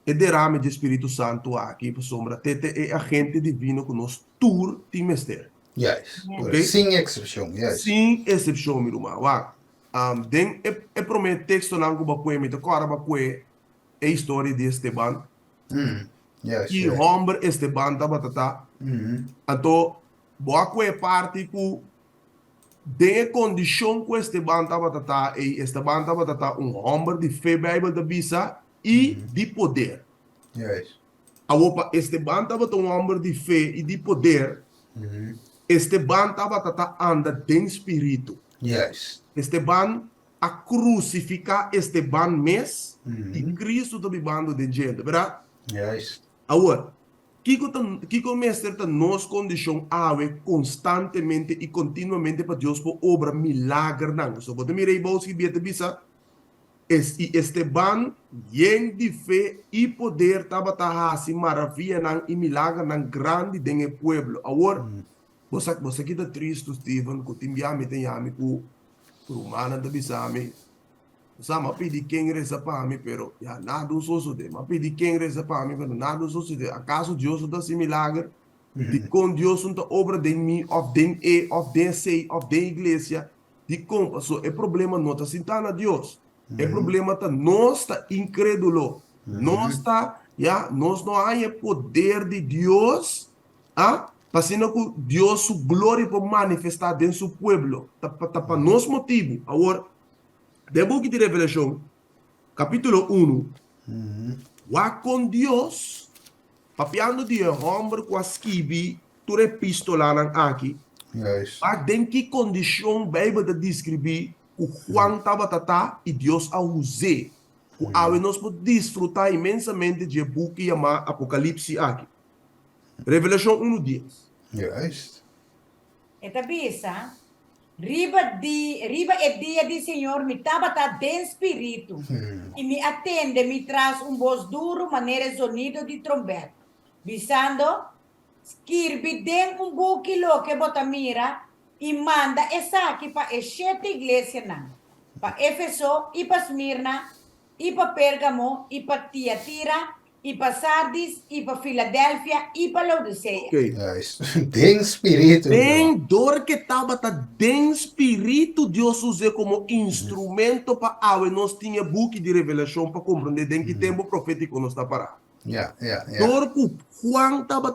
e derrame de Espírito Santo aqui para sombra tete é agente divino que nos tour de mestre. Yes. Okay? Sem exceção, yes. Sem exceção, meu irmão. Den é promete texto não que bacué me tocar bacué é história de Esteban. Yes. Que homem Esteban tá batata. Então, bacué parte que de condição que Esteban tá batata e Esteban tá batata homem de fé Bíblia da bisa e de poder. Yes. A opa Esteban estava um homem de fé e de poder. Esteban estava anda de espírito. Yes. Esteban a crucificar Esteban mes e Cristo está vivendo de gente, verdade? Yes. Agora, que o mestre está nos condição ave constantemente e continuamente para Deus por obra milagre não. So, você mira aí bolsa que bieta bisa Esteban, yen de fé e poder, estava assim, maravilha e milagre grande dentro do povo. Agora, você que está triste, Steven, que te enviame, tem ame, que o humano está bisame. Você me pede quem reza para mim, pero já nada sucede. Me pede quem reza para mim, pero nada sucede. Acaso Deus está assim milagre? De com Deus está obra de mim, of den sei, of den igreja. De com, é problema não está sentando a Deus. É problema tá nós está incrédulo. Nós está, nós não há poder de Deus, passando que Deus sua glória para manifestar dentro do seu povo. Tá para nós motivo. Agora, de book de Revelação, capítulo 1, com Deus, papiando de homem com a esquive, tu epistola aqui. Yes. Em que condição a Bíblia descreve o Juan estava e Deus a usou. O ave nós podemos desfrutar imensamente de book chamado Apocalipse aqui. Revelação 1:10. Yes. Esta bisa, riba é dia do Senhor, me tabata de espírito, e me atende, me traz voz duro, maneira sonido de trombeta, visando, escreve dentro book lo que bota mira, e manda essa aqui para as 7 igrejas, para Éfeso, e para Esmirna, e para Pérgamo, e para Tiatira, e para Sardis, e para Filadélfia, e para Laodiceia. Okay. Yes. Tem espírito. Tem dor que estava tem espírito Deus usou como instrumento para nós tinha book de revelação para compreender em que tempo profético nós está parado. Yeah. Dor que Juan estava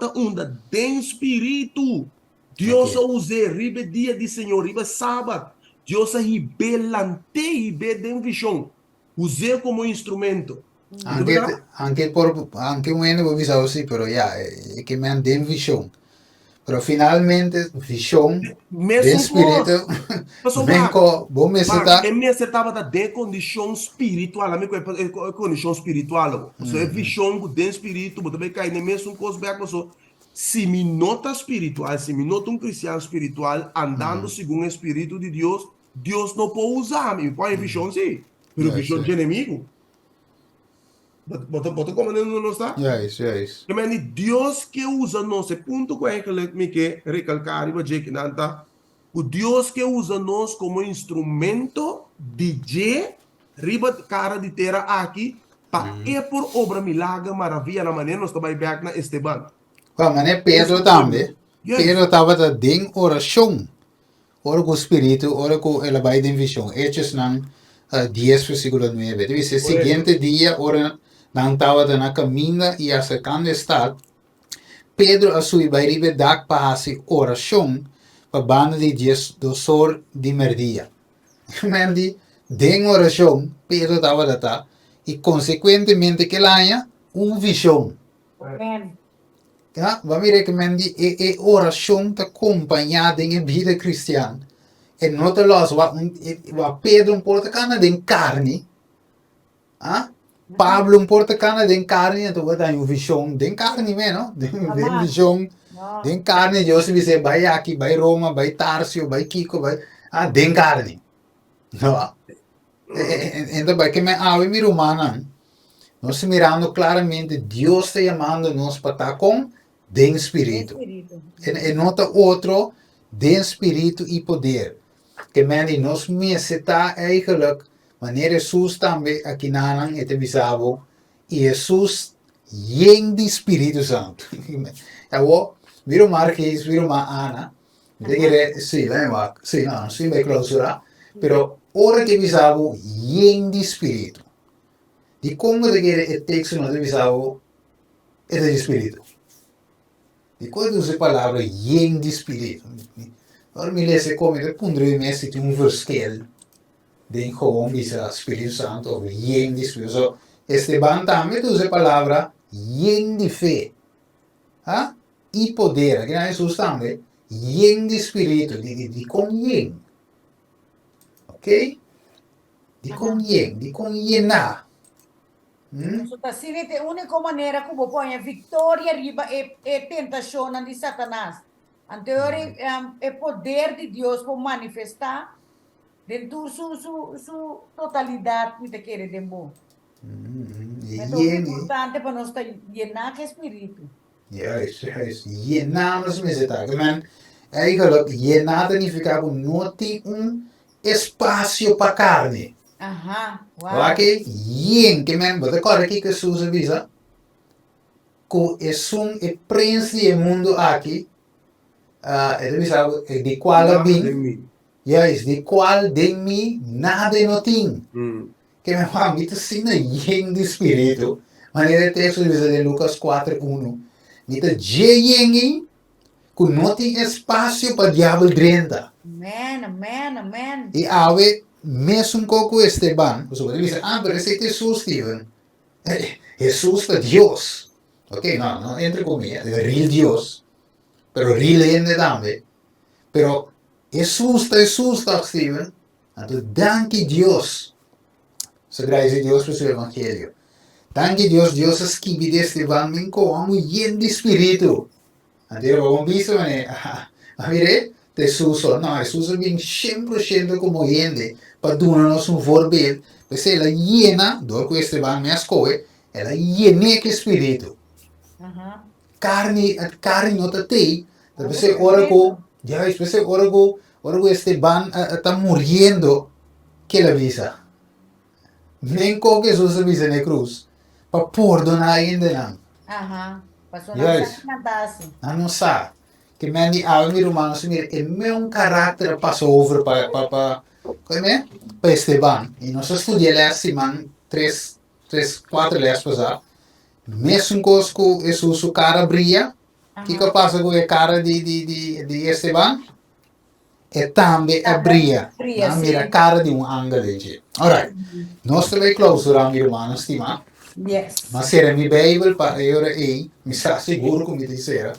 tem espírito. Deus usou ribe dia de Senhor, ribe sábado. Deus ribelante de visão. Usou como instrumento. Anche un ene bisa aussi, pero è che me den visión. Pero finalmente visión de espírito. Venco, bom me está. E me acertava de condição espiritual, a minha condição espiritual. So é visão de espírito, mas também cai nem mesmo coisa bem so. Se me nota espiritual, se me nota cristiano espiritual andando segundo o espírito de Deus, Deus não pode usar me põe visão sim, pero visão de inimigo. Bota como não está? Yes. Mas Deus que usa nós, ponto que me quer recalcar e vai dizer que não tá. O Deus que usa nós como instrumento de riba cara de terra aqui, para é por obra milagre, maravilha na maneira nós também back na Esteban. Mas Pedro também. Pedro estava em oração. Ora com o espírito, ora com ela vai em visão. Hechos não 10 versículo 9. Diz o seguinte dia, ora não estava na caminha e acercando está. Pedro a sua vai ribedak para fazer oração para banda de 10 do sol de merdia. Mendi, den oração, Pedro estava data, e consequentemente que lá há visão. Amen. Ja, vamos ver que mendi, oração está acompanhada em vida cristã. E não te los, wa Pedro um porta cana de carne, ah? Pablo um porta cana de carne, então vai dar uma visão de carne, não? De visão. No. Den carne, Deus dice, vai aqui, vai Roma, vai Tarso, vai Kiko, vai... den carne. No. Então, vai que me ave mi romana, nós mirando claramente, Deus está chamando nós para estar com den espírito. Espírito. E nota outro, den espírito e poder. Que men nós necessita eigenlijk, wanneer Jesus também aqui nanan et bisavo, e Jesus yen de Espírito Santo. Eu viro Marquês, viro Ana, dire sì, ma sì, no, non si vai clausura, però ora che bisavo yen di spirito. Di come dire il testo non bisavo è di spirito. Di quando usa la parola yen di spirito. Ora mi lese come che punto di me si un verschil. Den gewoon bisa Spirito Santo of yen di spirito. So, Esteban también usa la palabra yen di fe. ¿Ah? Y poder, que Jesús también, yen di spirito, di con yen. ¿Ok? Di con yen, di con yena. So, assim, é a única maneira como põe a vitória riba é tentação de Satanás. Anterior é poder de Deus para manifestar dentro sua totalidade que te quer de bom. Então, é importante para nós estar llenar com o Espírito. Juist. Llenamos met z'n taken. Men, eigenlijk, llenada significa que não tem espaço para carne. Aham, uau. Oké? Yen, que men, wat ik aqui que Jesus avisa, que é príncipe do mundo aqui, ele avisa de qual bem, de qual de mim nada não tem. Que me fala, me ensina yen de espírito. Maneira texto avisa de Lucas 4:1. Nita yen que não tem espaço para diabo dentro. Amen. E ave mesmo com Esteban, você diz, pero esse é Jesus, Steven. Jesus é Deus. Ok, não entre comigo, é real Deus. Pero real ende também. Pero Jesus, Steven. Então, danke Deus. Se grazie Deus por seu evangelho. Danke Deus, Deus esquive de Esteban, men como yen de espírito. Então, vamos ver, a ver, Jesus, não, Jesus vem 100% como yen, para dar-nos voorbeeld. Mas ela llena, door que Esteban me escoe, ela llena que espírito. Carne não tem, você ora com, você ora com Esteban está morrendo, que ela avisa. Nem com que Jesus avisa na cruz, para perdonar ainda não. Passou na taça. Não sabe. Que men die oude Romanos meer in mijn karakter passa over para Esteban. E nós estudamos semana 4 les passar. Mesmo com Jesus sua cara brilha, que passa com a cara de Esteban? E também a brilha. Mira a cara de ángel. Alright. Nós também clausuramos Romanos, estima. Yes. Mas será minha Bíblia para eu me está seguro como dizer.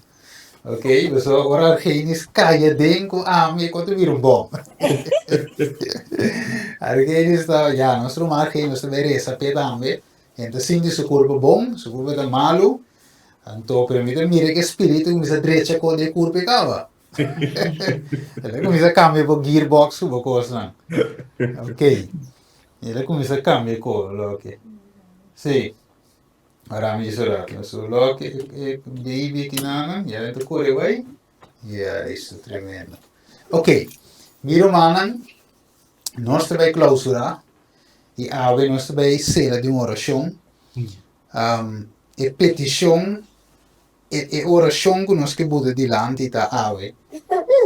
Ok, dus ora Argenis kaya din ko ami ko tuwirong bom. Argenis ta ya, nostro Argenis ta vere sapete ambe, enta sindi su curva bom, su curva da malu, anto permite mire che spirito mi sa dreccia con de curve cava. Ele comincia a cambiare po gearbox su po cosa. Ok. Ele comincia a cambiare quello, ok. Sì. Ora mi dice solo che baby che nana, ya dentro cuore vai. Ya, isso tremendo. Ok, mi romanan, nostra vai clausura, e ave nostra vai sera di oração, e petição, e oração que nós que bude dilante da ave.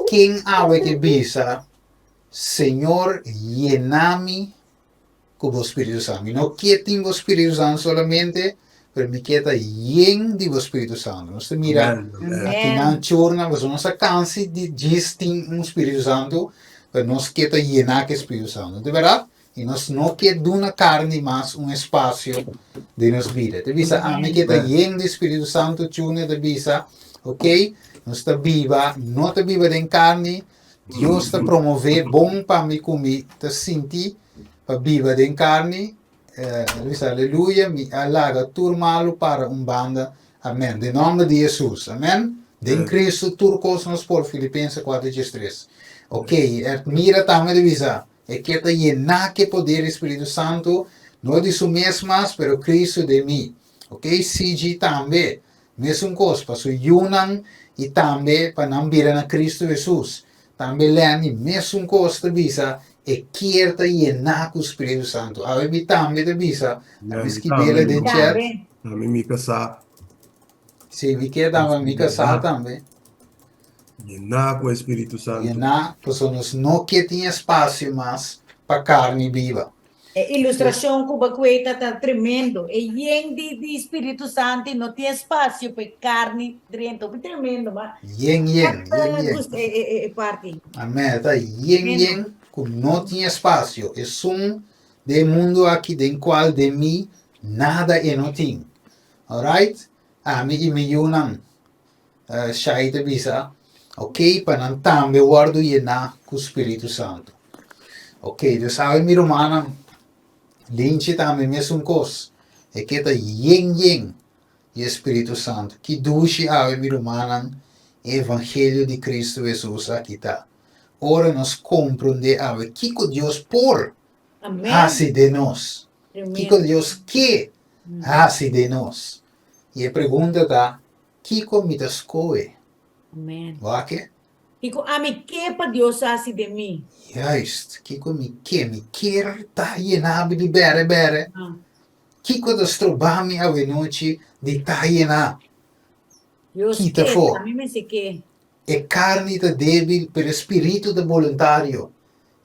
Quem ave que bisa, Senhor, llenami con o Spirito Santo. Não que tenho o Espírito Santo solamente, per mi chieda yen di Spirito Santo. Non si mira, aqui na giornata, se non si cansi di gestire un Spirito Santo, para nós quer llenar com o Espírito Santo, de verdade? E nós não quer dar na carne mais um espaço de nossa vida. De visa, a mim que está lleno do Espírito Santo, tchune, de visa, ok? Nós está viva, não está viva em carne, Deus está promover bom para mim comigo, está sentir para viva em carne, visa, aleluia, me alaga turmalo para banda, amém. De nome de Jesus, amém? De Cristo, turcos nos por Filipenses 4:3. Ok, mira também de visa, é que está llenar que poder Espírito Santo, não de su mesmas, pero Cristo de mim. Ok, CG também, mesmo coisa, para su yunan e também para não vir na Cristo Jesus. Também lene, mesmo coisa de visa, é que está llenar com o Espírito Santo. A mim também de visa, a mim que vela de chat. A mim me casar. Sim, vi que dá me casar também. Llenar com o Espírito Santo. Llenar, pessoas não que tem espaço mais para carne viva. Ilustração que o Bacueta está tremendo. É yen de Espírito Santo e não tem espaço para carne dentro. É tremendo, mas... Yen. É parte. Amém. Tá yen, que não tem espaço. É um de mundo aqui, de qual de mim nada é não tem. Alright? A mim e me yunam. Shaita bisa. Ok? Para não também guardo llenar com o Espírito Santo. Ok? Então, sabe, mi romana, linche também mesmo coisa. É que está yen e Espírito Santo. Que duche a mi romana, Evangelho de Cristo Jesus aqui está. Ora nós compreender a que Deus por hace de nós. Que Deus que hace de nós. E a pergunta está, que me escolhe? Amém. Wake? Digo, a mim que para Deus hace de mim? Juist, que me quer tá llenado de bere. Que das trobami a noite de tá llenar. Deus Que que, for. a mim me sei que. É carne tá débil, pero espírito de voluntário.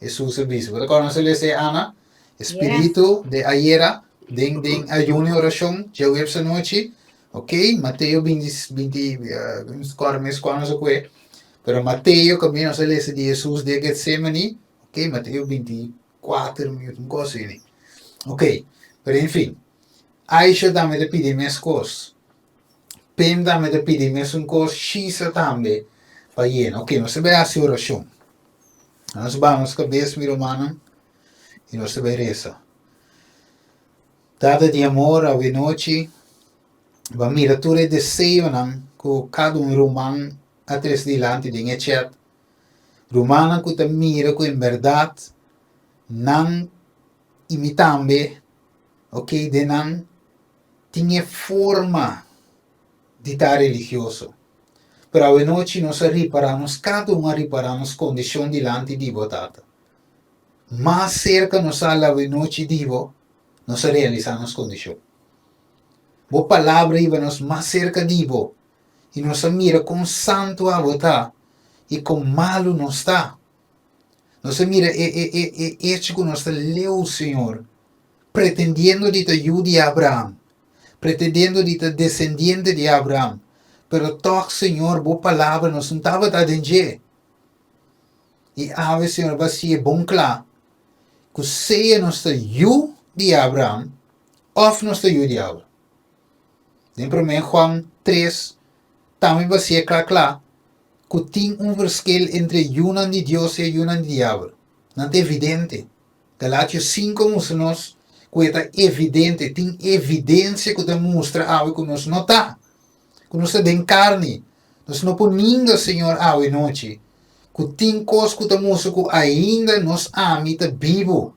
Jesus serviço. Você conhece esse Ana? Espírito de ayer, de ayuno e oração, já ouviu essa noite? Ok, Mateus 20, quando se foi. Pero Mateus, que nós lemos de Jesus de Getsemane, ok, Mateus 24, um coisa assim. Ok, pero enfim, Aisha também te pede mais coisas. Pem também te pede mais coisa, Xisa também, para llenar. Ok, nós vamos fazer oração. Nós vamos cabeça, meu irmão, e nós vamos rezar. Dada de amor a noite, va mirature desejo que cada romano atrás delante de chat. Romano que te mira que em verdade não imitando, ok, de não tinha forma de estar religioso. Pero a noite nós reparamos, cada um reparamos condição delante de votada. Mais cerca nós a noite divo, nós realizamos condição. Boa palavra iba nos mais cerca divo. E nos mira com santo a votar. E com malo não está. Nos mira este que nos leu o Senhor. Pretendendo de te de Abraão. Pretendendo de te descendiente de Abraão. Pero toque, Senhor, boa palavra nos não estava a danger. E a Senhor, vai ser bom claro. Que seja nos de Abraão. Ou nos de Abraão. Em 1 Juan 3, também vai ser claro que tem verschil entre Yunan de Deus e Yunan de diabo. Não é evidente. Galátios 5 mostra-nos que é evidente, tem evidência que mostra algo que nós não está. Que nós tem carne. Nós não podemos, Senhor, a noite. Que tem coisas que mostra que ainda nós amamos vivo.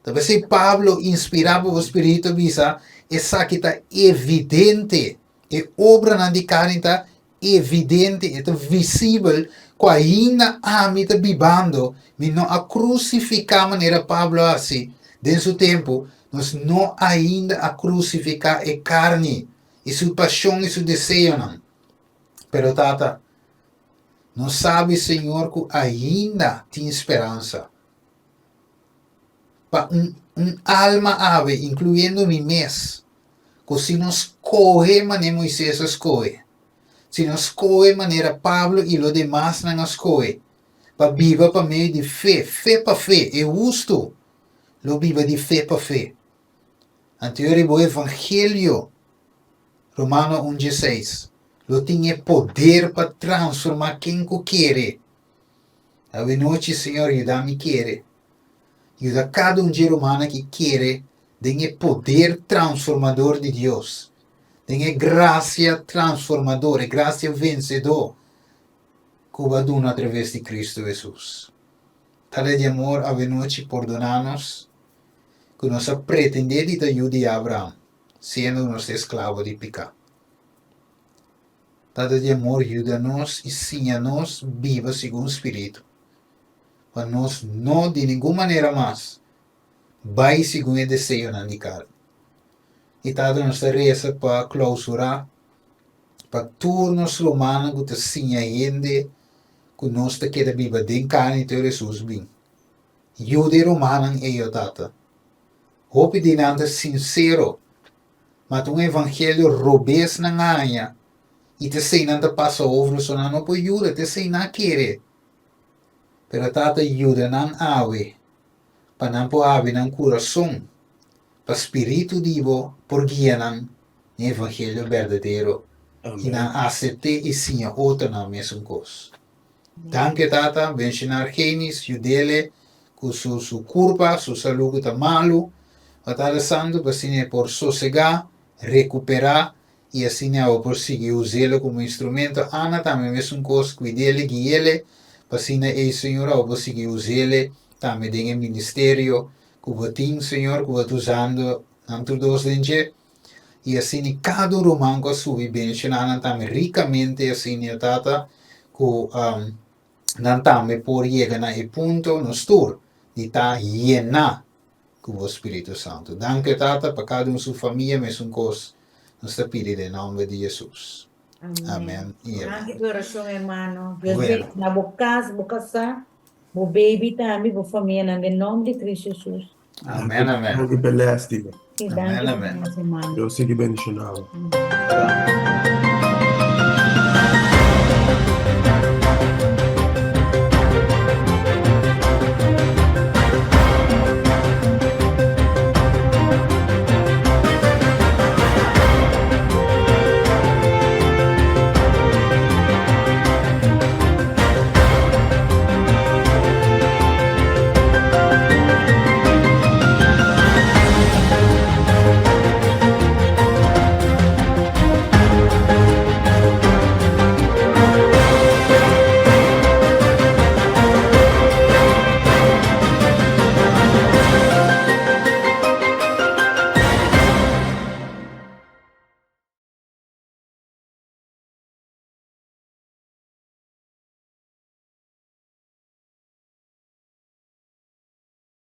Talvez se Pablo inspirava o Espírito visa, essa que está evidente, a obra na de carne está evidente, está visível, que ainda está vivendo, mas não a crucificar maneira Pablo assim, dentro do tempo, nós não ainda a crucificar a carne, e sua paixão e seu desejo, não. Pero tata, não sabe, Senhor, que ainda tem esperança. Para alma ave, incluindo mim mesmo, que se nos corre maneira Moisés escolhe, se nos corre maneira Pablo e os demais não escolhe, para viva para meio de fé para fé, é justo, lo viva de fé para fé. Anterior o evangelho, Romano 1:16, lo tinha poder para transformar quem que quer. A noite, Senhor, ajuda-me querer. Ajuda cada ser humano que quer, tem poder transformador de Deus. Tem graça transformadora, graça vencedor, que vai dar através de Cristo Jesus. Tal de amor, a noite, perdonar-nos, que nós pretendemos de ajudar a Abraão, sendo nosso escravo de pecado. Tal de amor, ajuda-nos e ensina-nos viva segundo o Espírito. Para nós não, de nenhuma maneira mais, vai segundo o desejo na carne. E tal nossa reza para clausurar, para todos os humanos que te ensina gente, que nós te queda viva de carne de Jesus bem. Ajude humano e eu tata. Hope de nada sincero, mas evangelho robês na ganha, e te ensina a passar over, só não pode ajudar, te ensina a querer. Pero tata ajuda não ave, para não pôr ave no coração, para espírito vivo, por guia não evangelho verdadeiro, e não aceite e sim outra na mesma coisa. Danke tata, mencionar genis, judele, com sua curva, sua saúde está malo, tata santo, para assim por sossegar, recuperar, e assim eu por seguir usá-lo como instrumento, ana também mesmo coisa, cuidele, guiele, Pasina e Senhor, eu vou seguir usá-lo, também tem ministério, que eu tenho, Senhor, que eu estou usando, não tudo os dentes, e assim, cada romano que sube, mencionando também ricamente, assim, tata, que não também por chegar na ponto, no tour, de estar llena com o Espírito Santo. Danke, tata, para cada sua família, mesmo coisa, nos pedindo em nome de Jesus. Amém. Gracias por oración, hermano. Dios Bueno. bendiga. Bukas, bu baby también, bu familia, en el nombre de Cristo Jesús. Amém, amém. Que beleza, Steve. Y Amén, danke, amén. hermano. Eu sigo bendicionado. Tá.